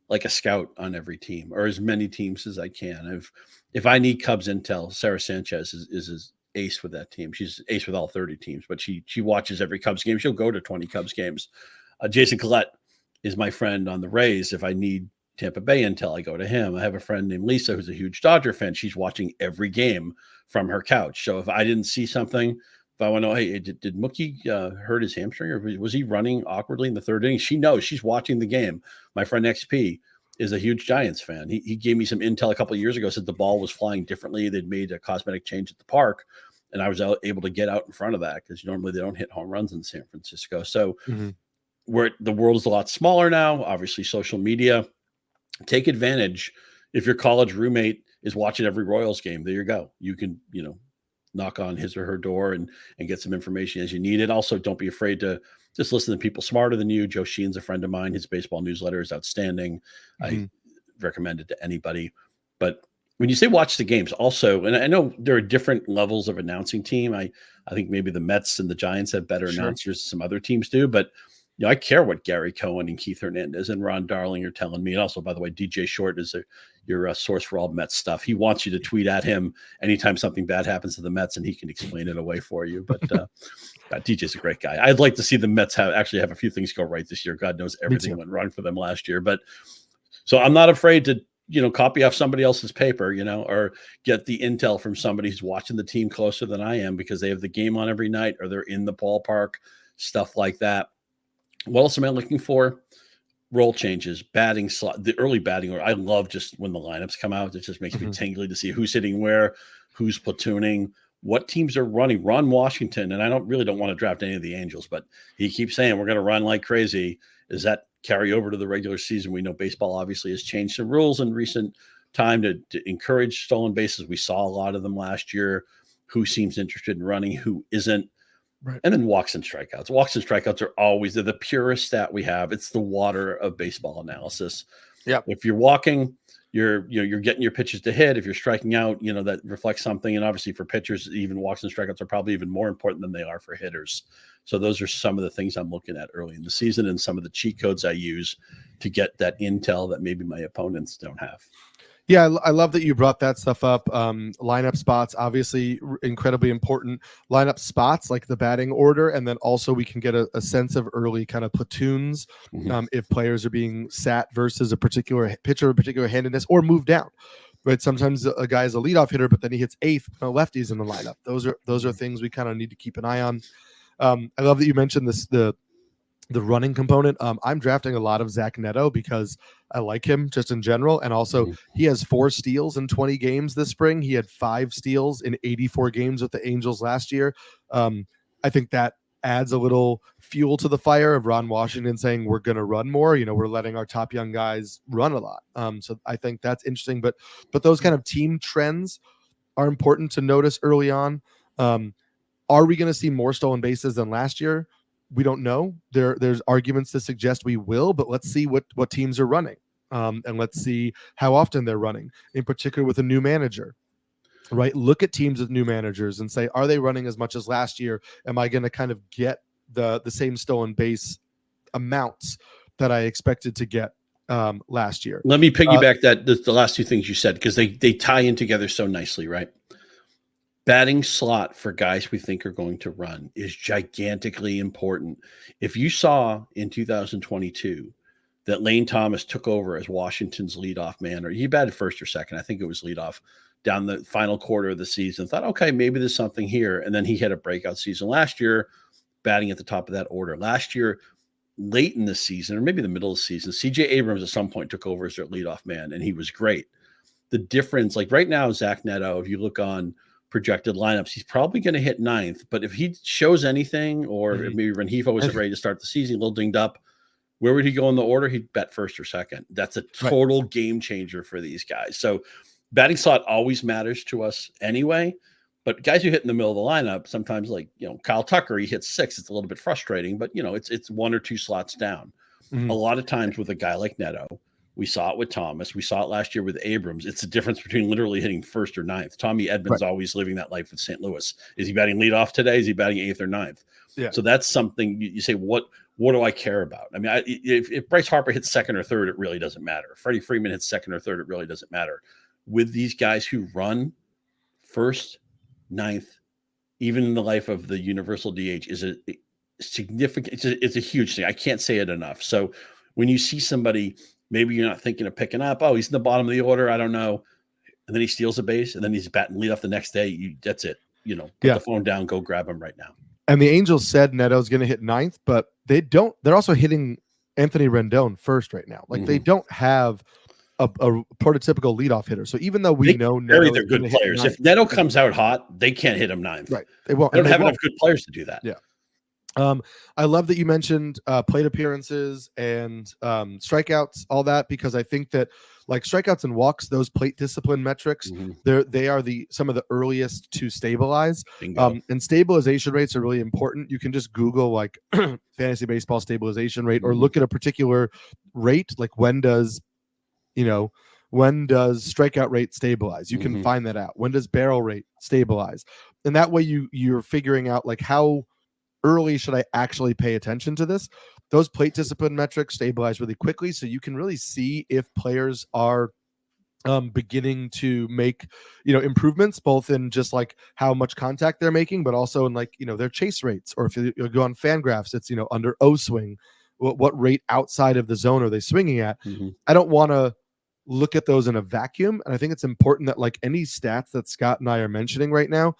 like a scout on every team or as many teams as I can. If I need Cubs intel, Sarah Sanchez is ace with that team. She's ace with all 30 teams, but she watches every Cubs game. She'll go to 20 Cubs games. Jason Collette is my friend on the Rays. If I need Tampa Bay intel, I go to him. I have a friend named Lisa who's a huge Dodger fan. She's watching every game from her couch. So if I didn't see something, if I want to know, hey, did Mookie hurt his hamstring or was he running awkwardly in the 3rd inning? She knows. She's watching the game. My friend XP is a huge Giants fan. He gave me some intel a couple of years ago, said the ball was flying differently. They'd made a cosmetic change at the park, and I was able to get out in front of that because normally they don't hit home runs in San Francisco. So where the world is a lot smaller now, obviously social media, take advantage. If your college roommate is watching every Royals game, there you go. You can, knock on his or her door and get some information as you need it. Also, don't be afraid to just listen to people smarter than you. Joe Sheen's a friend of mine. His baseball newsletter is outstanding. I recommend it to anybody. But when you say watch the games also, and I know there are different levels of announcing team. I think maybe the Mets and the Giants have better announcers than some other teams do, but I care what Gary Cohen and Keith Hernandez and Ron Darling are telling me. And also, by the way, DJ Short is your source for all Mets stuff. He wants you to tweet at him anytime something bad happens to the Mets, and he can explain it away for you. But DJ's a great guy. I'd like to see the Mets actually have a few things go right this year. God knows everything went wrong for them last year. But so I'm not afraid to copy off somebody else's paper, or get the intel from somebody who's watching the team closer than I am because they have the game on every night or they're in the ballpark, stuff like that. What else am I looking for? Role changes, batting slot, the early batting order. I love just when the lineups come out. It just makes me tingly to see who's hitting where, who's platooning, what teams are running. Ron Washington, and I don't want to draft any of the Angels, but he keeps saying we're going to run like crazy. Does that carry over to the regular season? We know baseball obviously has changed some rules in recent time to encourage stolen bases. We saw a lot of them last year. Who seems interested in running, who isn't. Right. And then walks and strikeouts. Walks and strikeouts are always the purest stat we have. It's the water of baseball analysis. Yeah. If you're walking, you're getting your pitches to hit. If you're striking out, that reflects something. And obviously for pitchers, even walks and strikeouts are probably even more important than they are for hitters. So those are some of the things I'm looking at early in the season and some of the cheat codes I use to get that intel that maybe my opponents don't have. Yeah, I love that you brought that stuff up. Lineup spots, obviously incredibly important. Lineup spots, like the batting order, and then also we can get a sense of early kind of platoons if players are being sat versus a particular pitcher, a particular handedness, or moved down. Right, sometimes a guy is a leadoff hitter, but then he hits eighth. Lefties in the lineup. Those are things we kind of need to keep an eye on. I love that you mentioned the running component. I'm drafting a lot of Zach Neto because I like him just in general. And also he has 4 steals in 20 games this spring. He had 5 steals in 84 games with the Angels last year. I think that adds a little fuel to the fire of Ron Washington saying we're going to run more. We're letting our top young guys run a lot. So I think that's interesting. But those kind of team trends are important to notice early on. Are we going to see more stolen bases than last year? We don't know. There's arguments to suggest we will, but let's see what teams are running, and let's see how often they're running. In particular, with a new manager, right? Look at teams with new managers and say, are they running as much as last year? Am I going to kind of get the same stolen base amounts that I expected to get last year? Let me piggyback the last 2 things you said because they tie in together so nicely, right? Batting slot for guys we think are going to run is gigantically important. If you saw in 2022 that Lane Thomas took over as Washington's leadoff man, or he batted first or second, I think it was leadoff down the final quarter of the season, thought, okay, maybe there's something here. And then he had a breakout season last year, batting at the top of that order. Last year, late in the season, or maybe the middle of the season, CJ Abrams at some point took over as their leadoff man, and he was great. The difference, like right now, Zach Neto, if you look on projected lineups, he's probably going to hit 9th. But if he shows anything, or maybe Rengifo wasn't ready to start the season, a little dinged up, where would he go in the order? He'd bet first or second. That's a total game changer for these guys. So batting slot always matters to us anyway. But guys who hit in the middle of the lineup, sometimes like, Kyle Tucker, he hits 6. It's a little bit frustrating, but it's 1 or 2 slots down. A lot of times with a guy like Neto, we saw it with Thomas. We saw it last year with Abrams. It's the difference between literally hitting 1st or 9th. Tommy Edman's always living that life with St. Louis. Is he batting leadoff today? Is he batting 8th or 9th? Yeah. So that's something you say, what do I care about? I mean, if Bryce Harper hits 2nd or 3rd, it really doesn't matter. If Freddie Freeman hits 2nd or 3rd, it really doesn't matter. With these guys who run 1st, 9th, even in the life of the universal DH, is a significant, it's a huge thing. I can't say it enough. So when you see somebody, maybe you're not thinking of picking up, he's in the bottom of the order, I don't know, and then he steals a base, and then he's batting leadoff the next day, that's it. Put the phone down, go grab him right now. And the Angels said Neto's going to hit 9th, but they're also hitting Anthony Rendon 1st right now. Like they don't have a prototypical leadoff hitter. So even though we know Neto, they're good players. If Neto comes out hot, they can't hit him 9th. Right. They won't. They don't have enough good players to do that. Yeah. I love that you mentioned plate appearances and strikeouts, all that, because I think that like strikeouts and walks, those plate discipline metrics, they are some of the earliest to stabilize. And stabilization rates are really important. You can just Google like fantasy baseball stabilization rate or look at a particular rate, like when does strikeout rate stabilize? You can find that out. When does barrel rate stabilize? And that way you're figuring out like how early should I actually pay attention to this? Those plate discipline metrics stabilize really quickly, so you can really see if players are beginning to make improvements, both in just like how much contact they're making, but also in like their chase rates. Or if you go on Fangraphs, it's under O swing, what rate outside of the zone are they swinging at? I don't want to look at those in a vacuum, and I think it's important that like any stats that Scott and I are mentioning right now,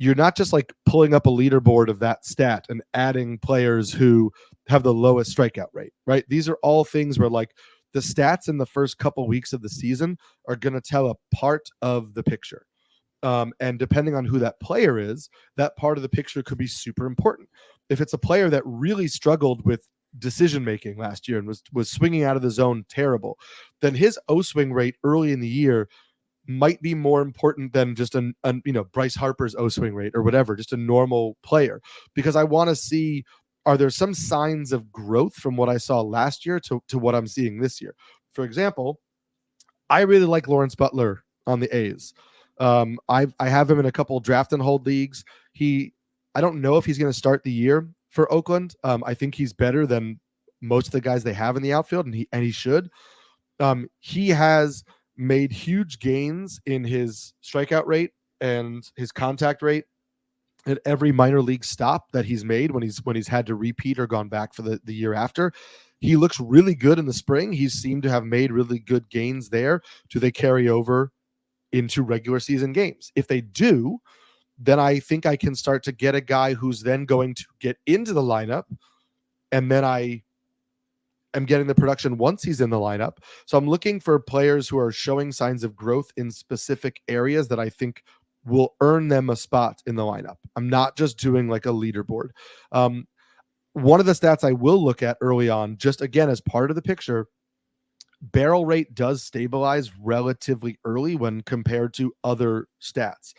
you're not just like pulling up a leaderboard of that stat and adding players who have the lowest strikeout rate, right? These are all things where like the stats in the first couple weeks of the season are going to tell a part of the picture. And depending on who that player is, that part of the picture could be super important. If it's a player that really struggled with decision-making last year and was swinging out of the zone terrible, then his O swing rate early in the year might be more important than just Bryce Harper's O-swing rate or whatever, just a normal player, because I want to see, are there some signs of growth from what I saw last year to what I'm seeing this year? For example, I really like Lawrence Butler on the A's. I have him in a couple draft and hold leagues. I don't know if he's going to start the year for Oakland. I think he's better than most of the guys they have in the outfield, and he should. He has made huge gains in his strikeout rate and his contact rate at every minor league stop that he's made when he's had to repeat or gone back for the year after. He looks really good in the spring. He seemed to have made really good gains there. Do they carry over into regular season games? If they do, then I think I can start to get a guy who's then going to get into the lineup, and then I am getting the production once he's in the lineup. So I'm looking for players who are showing signs of growth in specific areas that I think will earn them a spot in the lineup. I'm not just doing like a leaderboard. One of the stats I will look at early on, just again as part of the picture, barrel rate does stabilize relatively early when compared to other stats.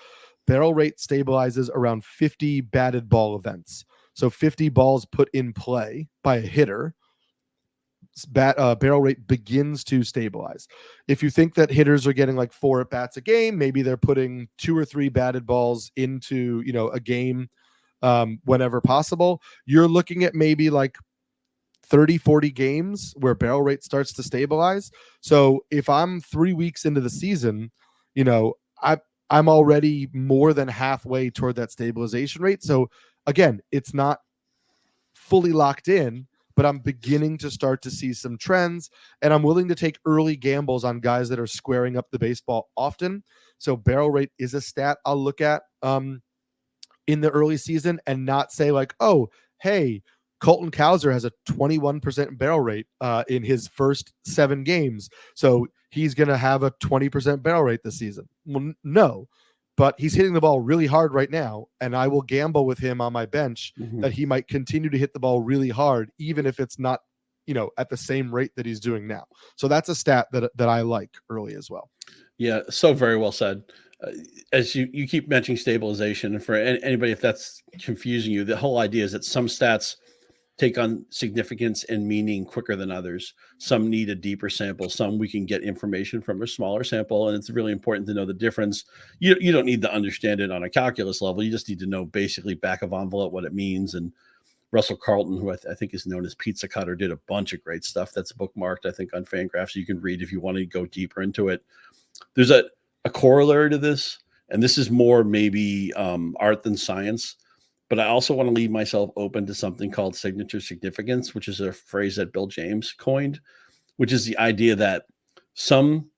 Barrel rate stabilizes around 50 batted ball events. So 50 balls put in play by a hitter, barrel rate begins to stabilize. If you think that hitters are getting like 4 at bats a game, maybe they're putting 2 or 3 batted balls into a game whenever possible. You're looking at maybe like 30-40 games where barrel rate starts to stabilize. So if I'm 3 weeks into the season, I'm already more than halfway toward that stabilization rate. So again, it's not fully locked in, but I'm beginning to start to see some trends, and I'm willing to take early gambles on guys that are squaring up the baseball often. So barrel rate is a stat I'll look at in the early season, and not say like, oh, hey, Colton Cowser has a 21% barrel rate in his first 7 games, so he's going to have a 20% barrel rate this season. Well, no, but he's hitting the ball really hard right now, and I will gamble with him on my bench that he might continue to hit the ball really hard, even if it's not, at the same rate that he's doing now. So that's a stat that I like early as well. Yeah, so very well said. As you keep mentioning stabilization, and for anybody, if that's confusing you, the whole idea is that some stats take on significance and meaning quicker than others. Some need a deeper sample. Some we can get information from a smaller sample, and it's really important to know the difference. You don't need to understand it on a calculus level. You just need to know basically back of envelope what it means. And Russell Carlton, who I think is known as Pizza Cutter, did a bunch of great stuff that's bookmarked, I think, on Fangraphs. You can read if you want to go deeper into it. There's a corollary to this, and this is more maybe art than science, but I also want to leave myself open to something called signature significance, which is a phrase that Bill James coined, which is the idea that some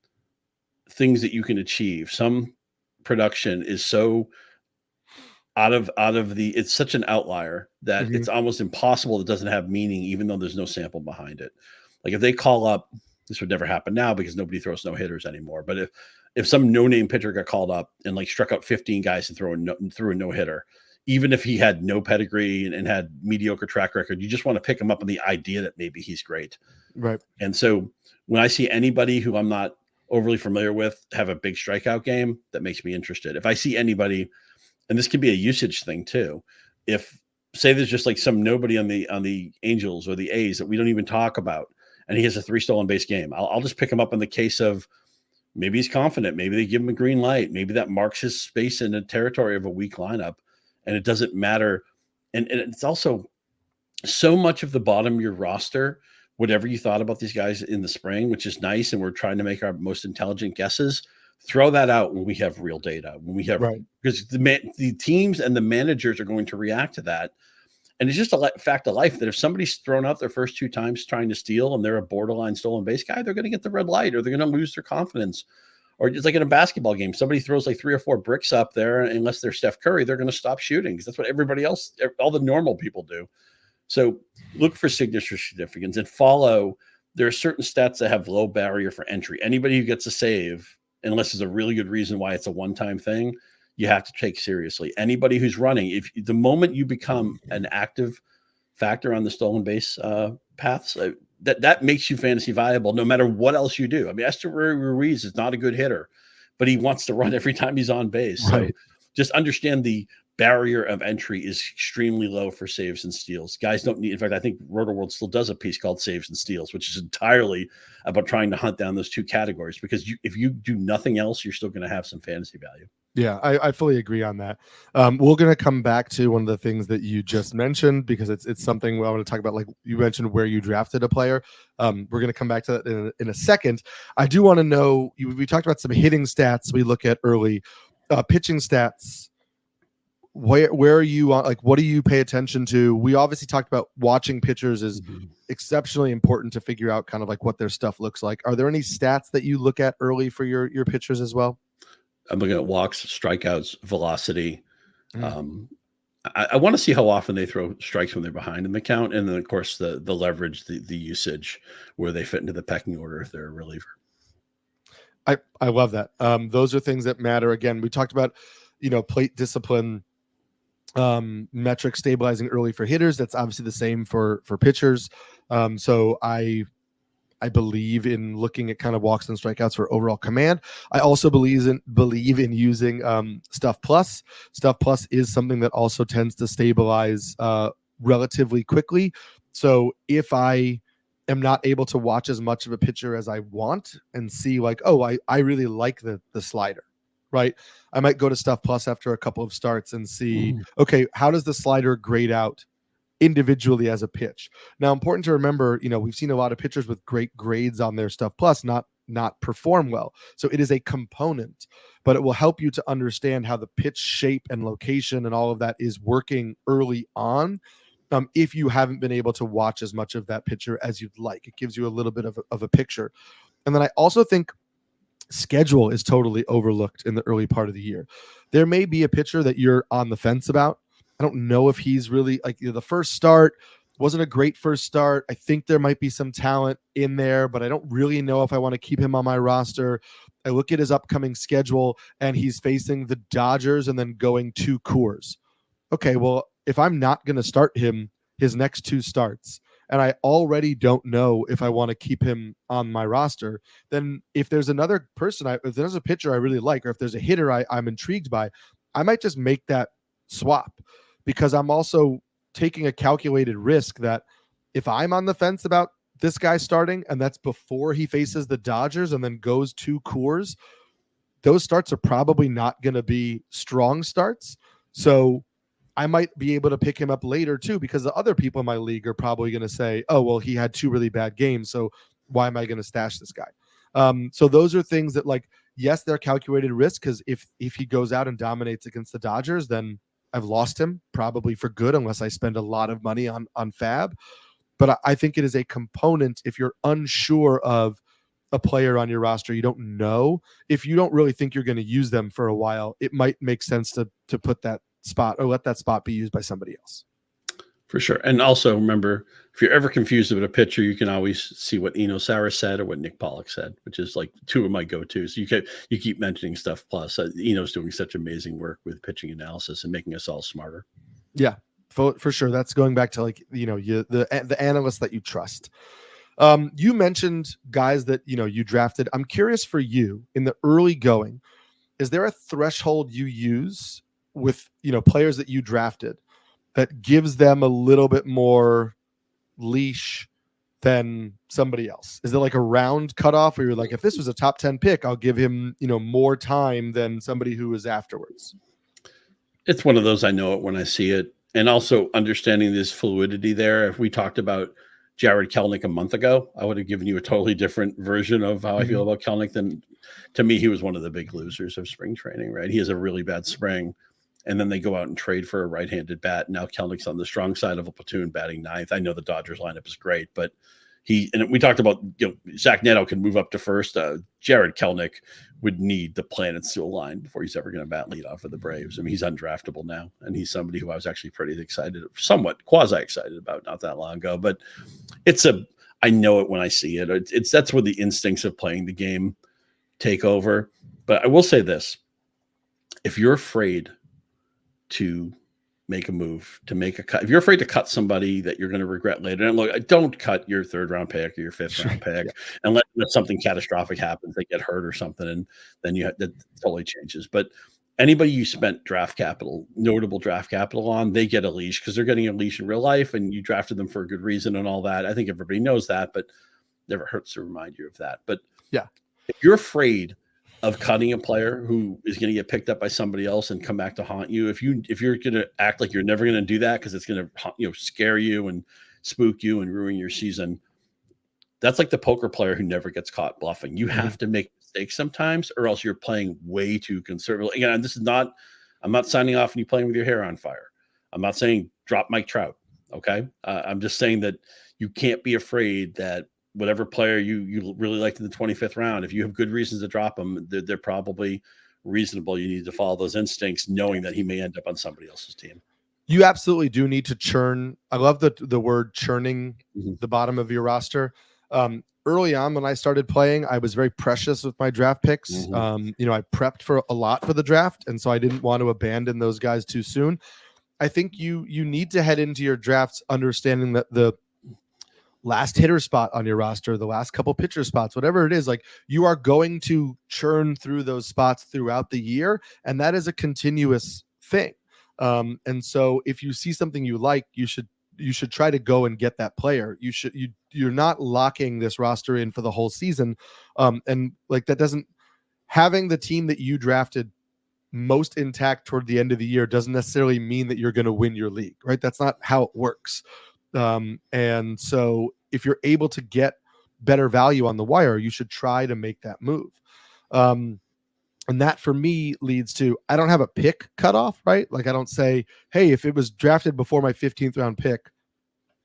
things that you can achieve, some production is so it's such an outlier that it's almost impossible. It doesn't have meaning, even though there's no sample behind it. Like if they call up, this would never happen now because nobody throws no hitters anymore. But if some no-name pitcher got called up and like struck out 15 guys and threw a no-hitter, even if he had no pedigree and had mediocre track record, you just want to pick him up on the idea that maybe he's great. Right. And so when I see anybody who I'm not overly familiar with have a big strikeout game, that makes me interested. If I see anybody, and this can be a usage thing too, if say there's just like some nobody on the Angels or the A's that we don't even talk about, and he has a 3 stolen base game, I'll just pick him up in the case of maybe he's confident, maybe they give him a green light, maybe that marks his space in the territory of a weak lineup, and it doesn't matter. And it's also so much of the bottom of your roster, whatever you thought about these guys in the spring, which is nice, and we're trying to make our most intelligent guesses, throw that out when we have real data, when we have, because the teams and the managers are going to react to that. And it's just a fact of life that if somebody's thrown out their first 2 times trying to steal and they're a borderline stolen base guy, they're going to get the red light, or they're going to lose their confidence. Or just like in a basketball game, somebody throws like 3 or 4 bricks up there, unless they're Steph Curry, they're going to stop shooting because that's what everybody else, all the normal people do. So look for signature significance and follow. There are certain stats that have low barrier for entry. Anybody who gets a save, unless there's a really good reason why it's a one-time thing, you have to take seriously. Anybody who's running, if the moment you become an active factor on the stolen base paths, that makes you fantasy viable no matter what else you do. I mean, Esteury Ruiz is not a good hitter, but he wants to run every time he's on base. Right. So just understand the barrier of entry is extremely low for saves and steals. Guys don't need, in fact, I think Rotoworld still does a piece called Saves and Steals, which is entirely about trying to hunt down those two categories, because if you do nothing else, you're still going to have some fantasy value. Yeah, I fully agree on that. We're going to come back to one of the things that you just mentioned, because it's something I want to talk about. Like you mentioned where you drafted a player. We're going to come back to that in a second. I do want to know, we talked about some hitting stats we look at early, pitching stats. Where are you on, like, what do you pay attention to? We obviously talked about watching pitchers is exceptionally important to figure out kind of like what their stuff looks like. Are there any stats that you look at early for your pitchers as well? I'm looking at walks, strikeouts, velocity. I want to see how often they throw strikes when they're behind in the count. And then, of course, the leverage, the usage, where they fit into the pecking order if they're a reliever. I love that. Those are things that matter. Again, we talked about, plate discipline, metric stabilizing early for hitters. That's obviously the same for pitchers. So I believe in looking at kind of walks and strikeouts for overall command. I also believe in using Stuff Plus. Stuff Plus is something that also tends to stabilize relatively quickly. So if I am not able to watch as much of a pitcher as I want and see like, oh, I really like the slider, right? I might go to Stuff Plus after a couple of starts and see, okay, how does the slider grade out individually as a pitch? Now, important to remember, we've seen a lot of pitchers with great grades on their Stuff Plus not perform well. So it is a component, but it will help you to understand how the pitch shape and location and all of that is working early on. If you haven't been able to watch as much of that pitcher as you'd like, it gives you a little bit of a picture. And then I also think schedule is totally overlooked in the early part of the year. There may be a pitcher that you're on the fence about. I don't know if he's really like, the first start wasn't a great first start. I think there might be some talent in there, but I don't really know if I want to keep him on my roster. I look at his upcoming schedule and he's facing the Dodgers and then going to Coors. Okay, well, if I'm not going to start him his next two starts, and I already don't know if I want to keep him on my roster, then if there's another person, if there's a pitcher I really like, or if there's a hitter I'm intrigued by, I might just make that swap, because I'm also taking a calculated risk that if I'm on the fence about this guy starting, and that's before he faces the Dodgers and then goes to Coors, those starts are probably not going to be strong starts. So I might be able to pick him up later too, because the other people in my league are probably going to say, oh, well, he had two really bad games, so why am I going to stash this guy? So those are things that, like, yes, they're calculated risk, because if he goes out and dominates against the Dodgers, then I've lost him probably for good, unless I spend a lot of money on Fab. But I think it is a component. If you're unsure of a player on your roster, you don't know, if you don't really think you're going to use them for a while, it might make sense to put that spot, or let that spot be used by somebody else. For sure. And also remember, if you're ever confused about a pitcher, you can always see what Eno Saris said or what Nick Pollock said, which is like two of my go-tos. You keep mentioning Stuff Plus. Eno's doing such amazing work with pitching analysis and making us all smarter. Yeah, for sure. That's going back to, like, the analysts that you trust. You mentioned guys that you drafted. I'm curious for you, in the early going, is there a threshold you use with players that you drafted that gives them a little bit more leash than somebody else? Is there like a round cutoff where you're like, if this was a top 10 pick, I'll give him more time than somebody who is afterwards? It's one of those, I know it when I see it. And also understanding this fluidity there. If we talked about Jared Kelenic a month ago, I would have given you a totally different version of how I feel about Kelenic. Than, to me, he was one of the big losers of spring training, right? He has a really bad spring, and then they go out and trade for a right-handed bat. Now Kelenick's on the strong side of a platoon, batting ninth. I know the Dodgers lineup is great, but and we talked about, Zach Neto can move up to first. Jared Kelenic would need the planets to align before he's ever going to bat leadoff for the Braves. I mean, he's undraftable now, and he's somebody who I was actually pretty excited, somewhat quasi-excited about not that long ago. But I know it when I see it. That's where the instincts of playing the game take over. But I will say this: if you're afraid to make a move, to make a cut. If you're afraid to cut somebody that you're going to regret later, and look, don't cut your 3rd round pick or your 5th round pick, and let something catastrophic happen, they get hurt or something, and then that totally changes. But anybody you spent notable draft capital on, they get a leash, because they're getting a leash in real life, and you drafted them for a good reason and all that. I think everybody knows that, but never hurts to remind you of that. But yeah, if you're afraid of cutting a player who is going to get picked up by somebody else and come back to haunt you, if you're going to act like you're never going to do that because it's going to scare you and spook you and ruin your season, that's like the poker player who never gets caught bluffing. You have to make mistakes sometimes, or else you're playing way too conservative. Again, I'm not signing off and you playing with your hair on fire. I'm not saying drop Mike Trout. Okay. I'm just saying that you can't be afraid that whatever player you really liked in the 25th round, if you have good reasons to drop them, they're probably reasonable. You need to follow those instincts, knowing that he may end up on somebody else's team. You absolutely do need to churn. I love the word churning the bottom of your roster. Early on when I started playing, I was very precious with my draft picks. I prepped for a lot for the draft, and so I didn't want to abandon those guys too soon. I think you need to head into your drafts understanding that the last hitter spot on your roster, the last couple pitcher spots, whatever it is, like, you are going to churn through those spots throughout the year, and that is a continuous thing. And so if you see something you like, you should try to go and get that player. You're not locking this roster in for the whole season. And like, that doesn't, having the team that you drafted most intact toward the end of the year doesn't necessarily mean that you're going to win your league, right? That's not how it works. And so if you're able to get better value on the wire, you should try to make that move. And that for me leads to, I don't have a pick cutoff, right? Like, I don't say, hey, if it was drafted before my 15th round pick,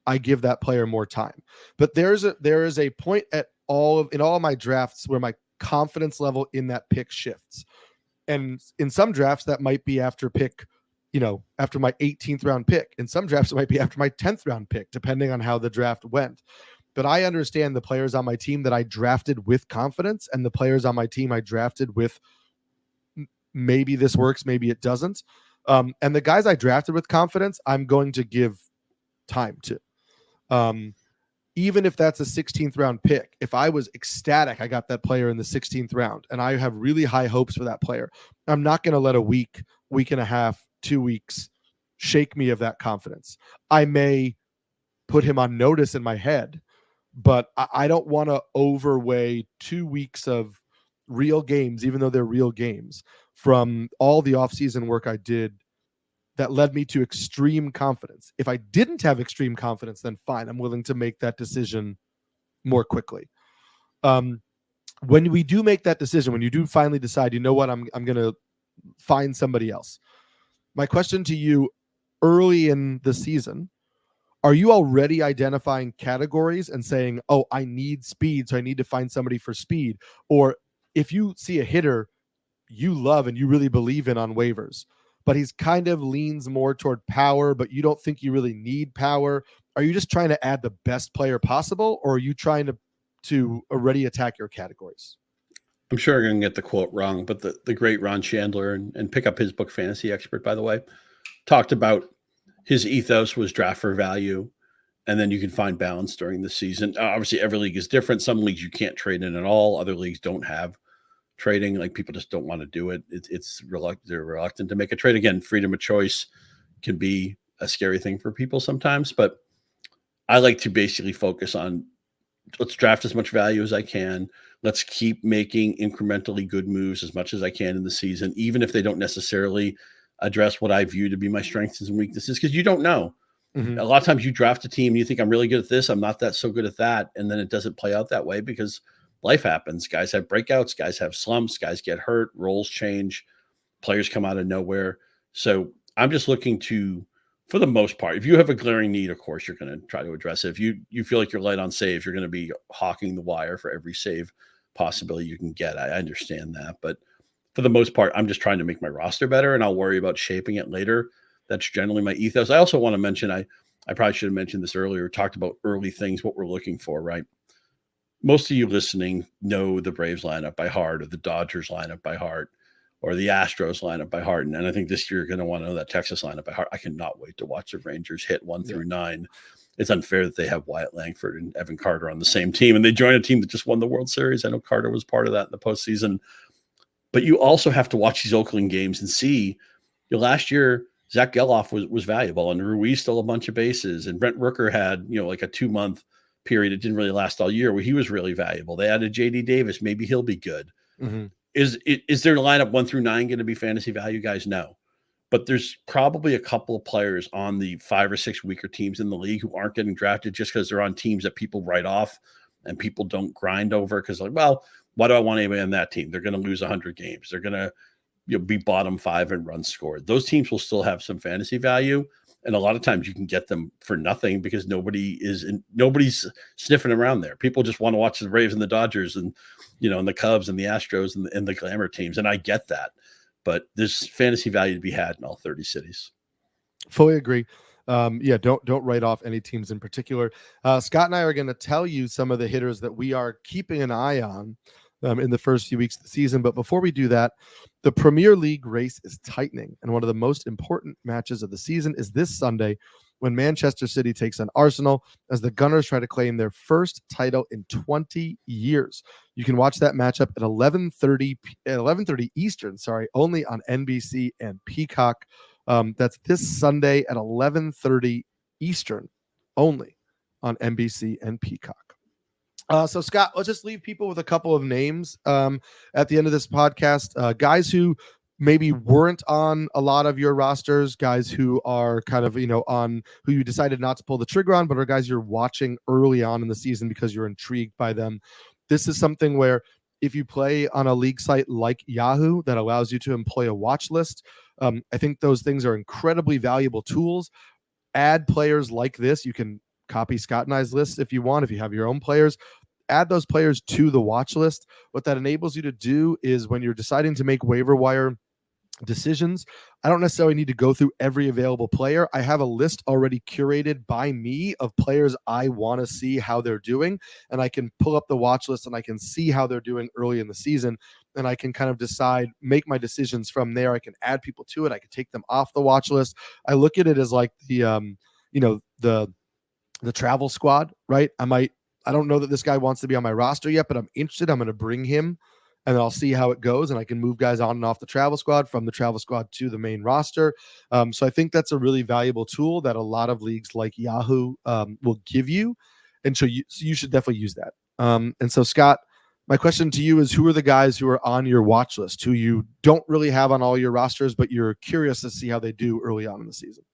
I give that player more time. But there is a point in all of my drafts where my confidence level in that pick shifts. And in some drafts that might be after my 18th round pick. In some drafts, it might be after my 10th round pick, depending on how the draft went. But I understand the players on my team that I drafted with confidence, and the players on my team I drafted with maybe this works, maybe it doesn't. And the guys I drafted with confidence, I'm going to give time to. Even if that's a 16th round pick, if I was ecstatic I got that player in the 16th round and I have really high hopes for that player, I'm not going to let a week and a half, 2 weeks shake me of that confidence. I may put him on notice in my head, but I don't want to overweigh 2 weeks of real games, even though they're real games, from all the offseason work I did that led me to extreme confidence. If I didn't have extreme confidence, then fine, I'm willing to make that decision more quickly. When we do make that decision, when you do finally decide, you know what, I'm going to find somebody else. My question to you early in the season, are you already identifying categories and saying, oh, I need speed, so I need to find somebody for speed? Or if you see a hitter you love and you really believe in on waivers, but he's kind of leans more toward power, but you don't think you really need power, are you just trying to add the best player possible, or are you trying to already attack your categories? I'm sure I'm going to get the quote wrong, but the great Ron Chandler, and pick up his book, Fantasy Expert, by the way, talked about his ethos was draft for value, and then you can find balance during the season. Obviously, every league is different. Some leagues you can't trade in at all. Other leagues don't have trading. Like, people just don't want to do it. They're reluctant to make a trade. Again, freedom of choice can be a scary thing for people sometimes, but I like to basically focus on, let's draft as much value as I can. Let's keep making incrementally good moves as much as I can in the season, even if they don't necessarily address what I view to be my strengths and weaknesses, because you don't know. A lot of times you draft a team, you think, I'm really good at this, I'm not that so good at that, and then it doesn't play out that way because life happens. Guys have breakouts, guys have slumps, guys get hurt, roles change, players come out of nowhere. So I'm just looking to, for the most part, if you have a glaring need, of course, you're going to try to address it. If you feel like you're light on saves, you're going to be hawking the wire for every save possibility you can get. I understand that. But for the most part, I'm just trying to make my roster better, and I'll worry about shaping it later. That's generally my ethos. I also want to mention, I probably should have mentioned this earlier, talked about early things, what we're looking for, right? Most of you listening know the Braves lineup by heart, or the Dodgers lineup by heart. or the Astros lineup by heart. And I think this year you're going to want to know that Texas lineup by heart. I cannot wait to watch the Rangers hit 1 through 9. It's unfair that they have Wyatt Langford and Evan Carter on the same team, and they joined a team that just won the World Series. I know Carter was part of that in the postseason. But you also have to watch these Oakland games and see, last year, Zach Geloff was valuable, and Ruiz stole a bunch of bases, and Brent Rooker had, like a 2-month period. It didn't really last all year where he was really valuable. They added JD Davis. Maybe he'll be good. Mm-hmm. Is their lineup 1 through 9 going to be fantasy value, guys? No. But there's probably a couple of players on the 5 or 6 weaker teams in the league who aren't getting drafted just because they're on teams that people write off and people don't grind over because, like, well, why do I want anybody on that team? They're going to lose 100 games. They're going to be bottom 5 in runs scored. Those teams will still have some fantasy value. And a lot of times you can get them for nothing because nobody's sniffing around there. People just want to watch the Braves and the Dodgers and, and the Cubs and the Astros and the glamour teams. And I get that. But there's fantasy value to be had in all 30 cities. Fully agree. Don't write off any teams in particular. Scott and I are going to tell you some of the hitters that we are keeping an eye on in the first few weeks of the season. But before we do that, the Premier League race is tightening. And one of the most important matches of the season is this Sunday when Manchester City takes on Arsenal as the Gunners try to claim their first title in 20 years. You can watch that matchup at 11:30 Eastern, only on NBC and Peacock. That's this Sunday at 11:30 Eastern, only on NBC and Peacock. So, Scott, let's just leave people with a couple of names at the end of this podcast. Guys who maybe weren't on a lot of your rosters, guys who are kind of, on who you decided not to pull the trigger on, but are guys you're watching early on in the season because you're intrigued by them. This is something where if you play on a league site like Yahoo that allows you to employ a watch list, I think those things are incredibly valuable tools. Add players like this. You can copy Scott and I's list if you want, if you have your own players. Add those players to the watch list. What that enables you to do is when you're deciding to make waiver wire decisions, I don't necessarily need to go through every available player. I have a list already curated by me of players I want to see how they're doing, and I can pull up the watch list and I can see how they're doing early in the season, and I can kind of decide, make my decisions from there. I can add people to it. I can take them off the watch list. I look at it as like the travel squad, right? I don't know that this guy wants to be on my roster yet, but I'm interested. I'm going to bring him and I'll see how it goes. And I can move guys on and off the travel squad, from the travel squad to the main roster. So I think that's a really valuable tool that a lot of leagues like Yahoo will give you. And so you should definitely use that. And so, Scott, my question to you is, who are the guys who are on your watch list, who you don't really have on all your rosters, but you're curious to see how they do early on in the season?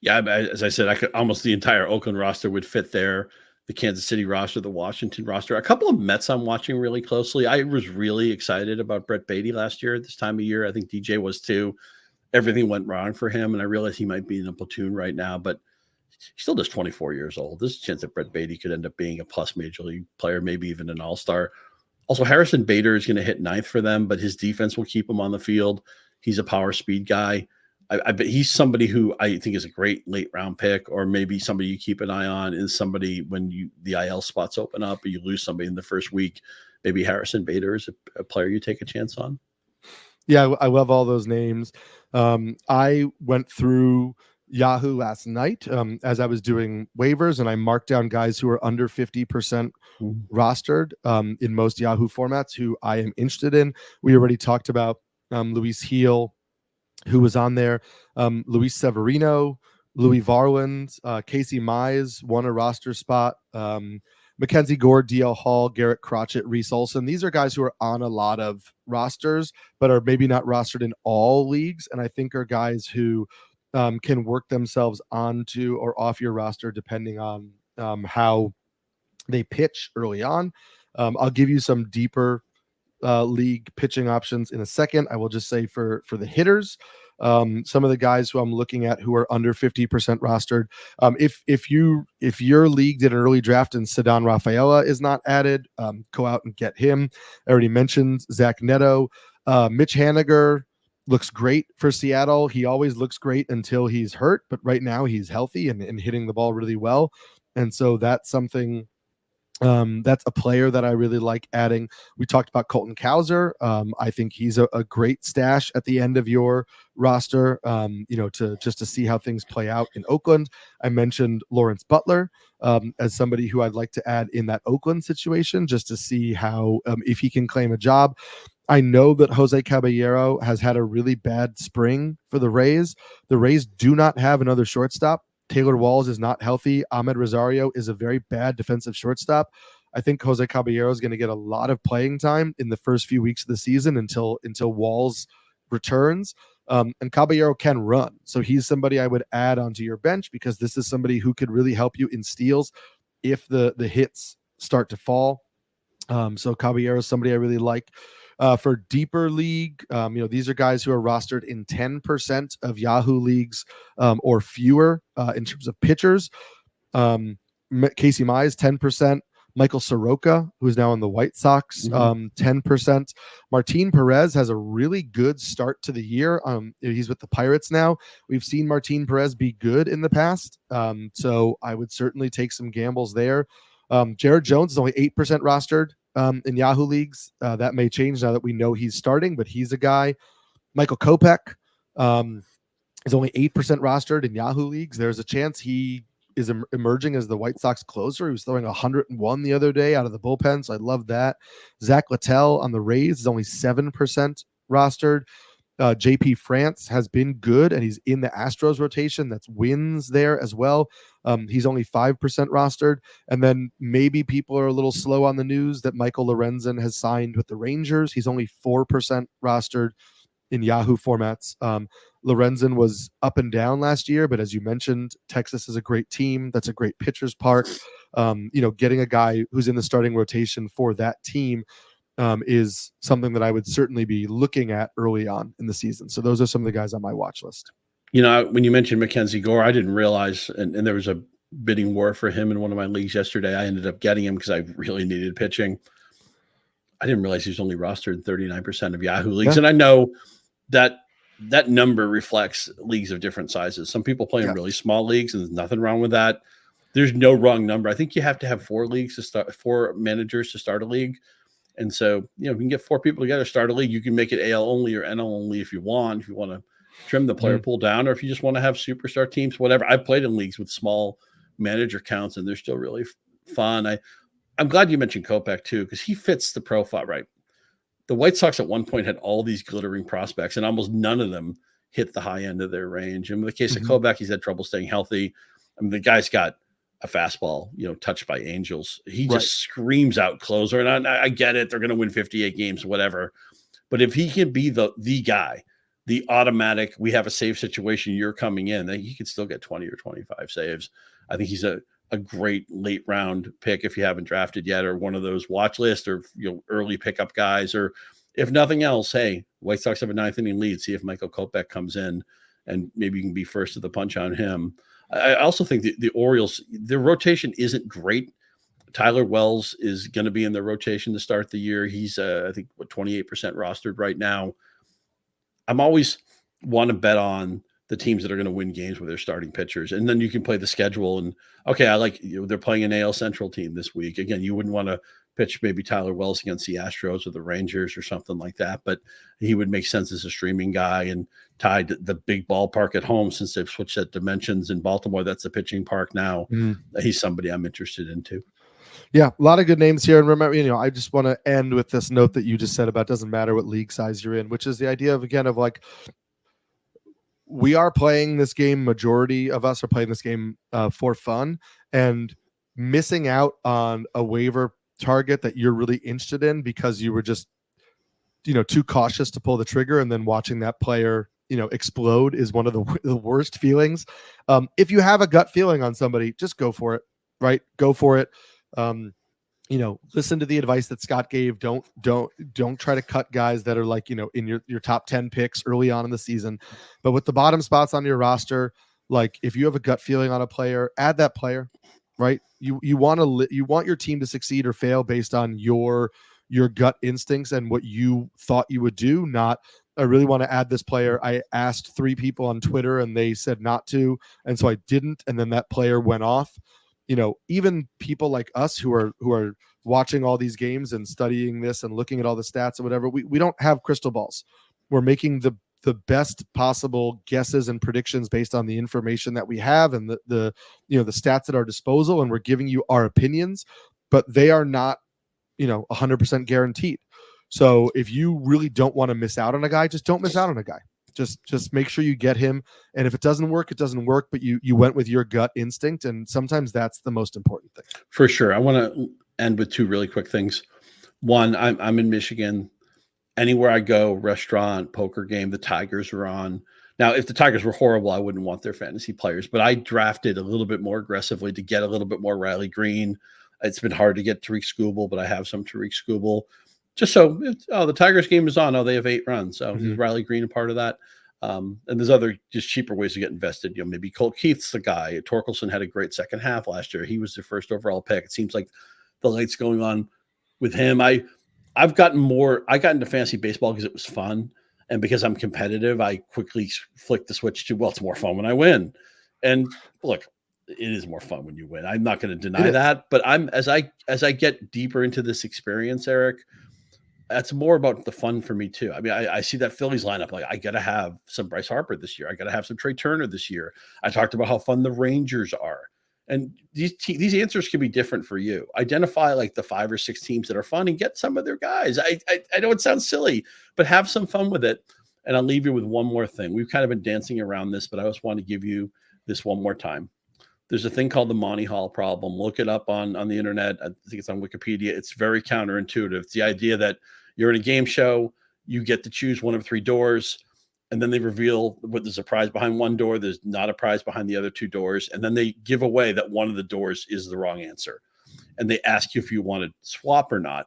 Yeah, as I said, almost the entire Oakland roster would fit there. The Kansas City roster, the Washington roster, a couple of Mets I'm watching really closely. I was really excited about Brett Beatty last year at this time of year. I think DJ was too. Everything went wrong for him, and I realize he might be in a platoon right now, but he's still just 24 years old. There's a chance that Brett Beatty could end up being a plus major league player, maybe even an all-star. Also, Harrison Bader is going to hit ninth for them, but his defense will keep him on the field. He's a power speed guy. I bet he's somebody who I think is a great late round pick, or maybe somebody you keep an eye on, is somebody when the IL spots open up or you lose somebody in the first week. Maybe Harrison Bader is a player you take a chance on. Yeah, I love all those names. I went through Yahoo last night as I was doing waivers, and I marked down guys who are under 50% rostered in most Yahoo formats who I am interested in. We already talked about Luis Heel, who was on there, Luis Severino, Louis Varland, Casey Mize won a roster spot, Mackenzie Gore, DL Hall, Garrett Crotchet, Reese Olson. These are guys who are on a lot of rosters, but are maybe not rostered in all leagues, and I think are guys who can work themselves onto or off your roster depending on how they pitch early on. I'll give you some deeper league pitching options in a second. I will just say for the hitters, some of the guys who I'm looking at who are under 50% rostered. If your league did an early draft and Ceddanne Rafaela is not added, go out and get him. I already mentioned Zach Neto. Mitch Haniger looks great for Seattle. He always looks great until he's hurt, but right now he's healthy and hitting the ball really well. And so that's something That's a player that I really like adding. We talked about Colton Cowser. I think he's a great stash at the end of your roster, to see how things play out in Oakland. I mentioned Lawrence Butler as somebody who I'd like to add in that Oakland situation, just to see how, if he can claim a job. I know that Jose Caballero has had a really bad spring for the Rays. The Rays do not have another shortstop. Taylor Walls is not healthy. Ahmed Rosario is a very bad defensive shortstop. I think Jose Caballero is going to get a lot of playing time in the first few weeks of the season until Walls returns. And Caballero can run. So he's somebody I would add onto your bench, because this is somebody who could really help you in steals if the hits start to fall. So Caballero is somebody I really like. For deeper league, these are guys who are rostered in 10% of Yahoo leagues or fewer in terms of pitchers. Casey Mize, 10%. Michael Soroka, who's now on the White Sox, 10%. Martin Perez has a really good start to the year. He's with the Pirates now. We've seen Martin Perez be good in the past, so I would certainly take some gambles there. Jared Jones is only 8% rostered in Yahoo leagues. That may change now that we know he's starting, but he's a guy. Michael Kopech is only 8% rostered in Yahoo leagues. There's a chance he is emerging as the White Sox closer. He was throwing 101 the other day out of the bullpen, so I love that. Zach Littell on the Rays is only 7% rostered. JP France has been good, and he's in the Astros rotation. That's wins there as well. He's only 5% rostered. And then maybe people are a little slow on the news that Michael Lorenzen has signed with the Rangers. He's only 4% rostered in Yahoo formats. Lorenzen was up and down last year, but as you mentioned, Texas is a great team. That's a great pitcher's park. Getting a guy who's in the starting rotation for that team is something that I would certainly be looking at early on in the season. So those are some of the guys on my watch list. When you mentioned Mackenzie Gore, I didn't realize, and there was a bidding war for him in one of my leagues yesterday. I ended up getting him because I really needed pitching. I didn't realize he was only rostered in 39% of Yahoo leagues. Yeah. And I know that number reflects leagues of different sizes. Some people play in really small leagues, and there's nothing wrong with that. There's no wrong number. I think you have to have 4 managers to start a league. And so, if you can get 4 people together, start a league, you can make it AL only or NL only if you want to trim the player pool down, or if you just want to have superstar teams, whatever. I've played in leagues with small manager counts, and they're still really fun. I'm glad you mentioned Kopech too, because he fits the profile right. The White Sox at one point had all these glittering prospects, and almost none of them hit the high end of their range. And in the case of Kopech, he's had trouble staying healthy. I mean, the guy's got a fastball, touched by angels. He just screams out closer. And I get it. They're going to win 58 games, whatever. But if he can be the guy, the automatic, we have a save situation, you're coming in, then he could still get 20 or 25 saves. I think he's a great late round pick if you haven't drafted yet, or one of those watch list or early pickup guys, or if nothing else, hey, White Sox have a 9th inning lead. See if Michael Kopech comes in, and maybe you can be first to the punch on him. I also think the Orioles, their rotation isn't great. Tyler Wells is going to be in the rotation to start the year. He's, I think, 28% rostered right now. I'm always want to bet on the teams that are going to win games with their starting pitchers. And then you can play the schedule. And, okay, I like they're playing an AL Central team this week. Again, you wouldn't want to pitch maybe Tyler Wells against the Astros or the Rangers or something like that, but he would make sense as a streaming guy, and tied the big ballpark at home, since they've switched that dimensions in Baltimore. That's the pitching park now. He's somebody I'm interested in too. Yeah, a lot of good names here. And remember, I just want to end with this note that you just said about doesn't matter what league size you're in, which is the idea of, again, of like, we are playing this game. Majority of us are playing this game for fun, and missing out on a waiver target that you're really interested in because you were just, too cautious to pull the trigger, and then watching that player, explode is one of the worst feelings. If you have a gut feeling on somebody, just go for it, right? Go for it. Listen to the advice that Scott gave. Don't try to cut guys that are like, in your top 10 picks early on in the season. But with the bottom spots on your roster, like, if you have a gut feeling on a player, add that player, right? You want your team to succeed or fail based on your gut instincts and what you thought you would do, not, I really want to add this player. I asked 3 people on Twitter and they said not to, and so I didn't, and then that player went off. even people like us who are watching all these games and studying this and looking at all the stats and whatever, we don't have crystal balls. We're making the best possible guesses and predictions based on the information that we have and the stats at our disposal, and we're giving you our opinions, but they are not 100% guaranteed. So if you really don't want to miss out on a guy, just don't miss out on a guy. Just make sure you get him, and if it doesn't work, it doesn't work, but you went with your gut instinct, and sometimes that's the most important thing. For sure. I want to end with two really quick things. One, I'm in Michigan. Anywhere I go, restaurant, poker game, the Tigers are on. Now, if the Tigers were horrible, I wouldn't want their fantasy players, but I drafted a little bit more aggressively to get a little bit more Riley Greene. It's been hard to get Tariq Skubal, but I have some Tariq Skubal. Just so, the Tigers game is on. Oh, they have 8 runs. So is Riley Greene a part of that? And there's other just cheaper ways to get invested. Maybe Colt Keith's the guy. Torkelson had a great second half last year. He was the first overall pick. It seems like the light's going on with him. I got into fantasy baseball because it was fun. And because I'm competitive, I quickly flicked the switch to, it's more fun when I win. And look, it is more fun when you win. I'm not going to deny that, but as I get deeper into this experience, Eric, that's more about the fun for me too. I mean, I see that Phillies lineup. Like, I got to have some Bryce Harper this year. I got to have some Trey Turner this year. I talked about how fun the Rangers are. And these answers can be different for you. Identify like the 5 or 6 teams that are fun and get some of their guys. I know it sounds silly, but have some fun with it. And I'll leave you with one more thing. We've kind of been dancing around this, but I just want to give you this one more time. There's a thing called the Monty Hall problem. Look it up on the internet. I think it's on Wikipedia. It's very counterintuitive. It's the idea that you're in a game show, you get to choose one of 3 doors, and then they reveal what there's a prize behind one door. There's not a prize behind the other 2 doors. And then they give away that one of the doors is the wrong answer. And they ask you if you want to swap or not.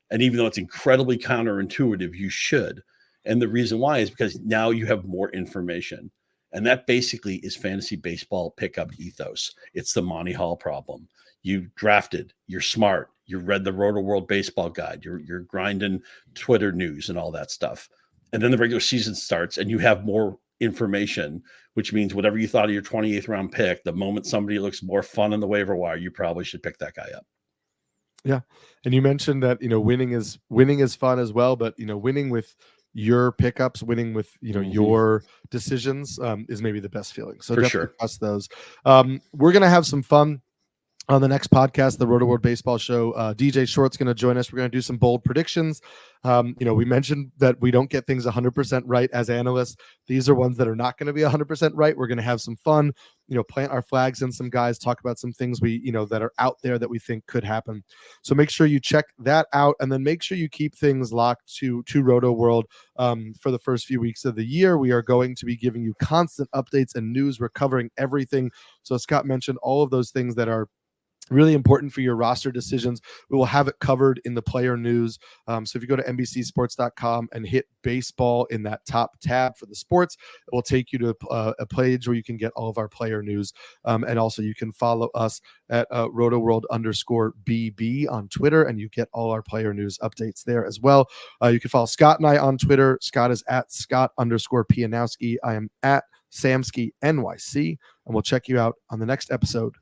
And even though it's incredibly counterintuitive, you should. And the reason why is because now you have more information. And that basically is fantasy baseball pickup ethos. It's the Monty Hall problem. You drafted, you're smart, you read the Rotoworld Baseball Guide, you're grinding Twitter news and all that stuff. And then the regular season starts and you have more information, which means whatever you thought of your 28th round pick, the moment somebody looks more fun on the waiver wire, you probably should pick that guy up. Yeah. And you mentioned that, winning is fun as well, but, winning with your pickups, winning with, your decisions is maybe the best feeling. So definitely trust those. We're going to have some fun on the next podcast, the Rotoworld Baseball Show. DJ Short's going to join us. We're going to do some bold predictions. We mentioned that we don't get things 100% right as analysts. These are ones that are not going to be 100% right. We're going to have some fun, plant our flags in some guys, talk about some things we, that are out there that we think could happen. So make sure you check that out, and then make sure you keep things locked to Rotoworld. For the first few weeks of the year, we are going to be giving you constant updates and news. We're covering everything. So Scott mentioned all of those things that are really important for your roster decisions. We will have it covered in the player news. So if you go to NBCsports.com and hit baseball in that top tab for the sports, it will take you to a page where you can get all of our player news. And also you can follow us at Rotoworld_BB on Twitter, and you get all our player news updates there as well. You can follow Scott and I on Twitter. Scott is at Scott_Pianowski. I am at Samulski NYC, and we'll check you out on the next episode.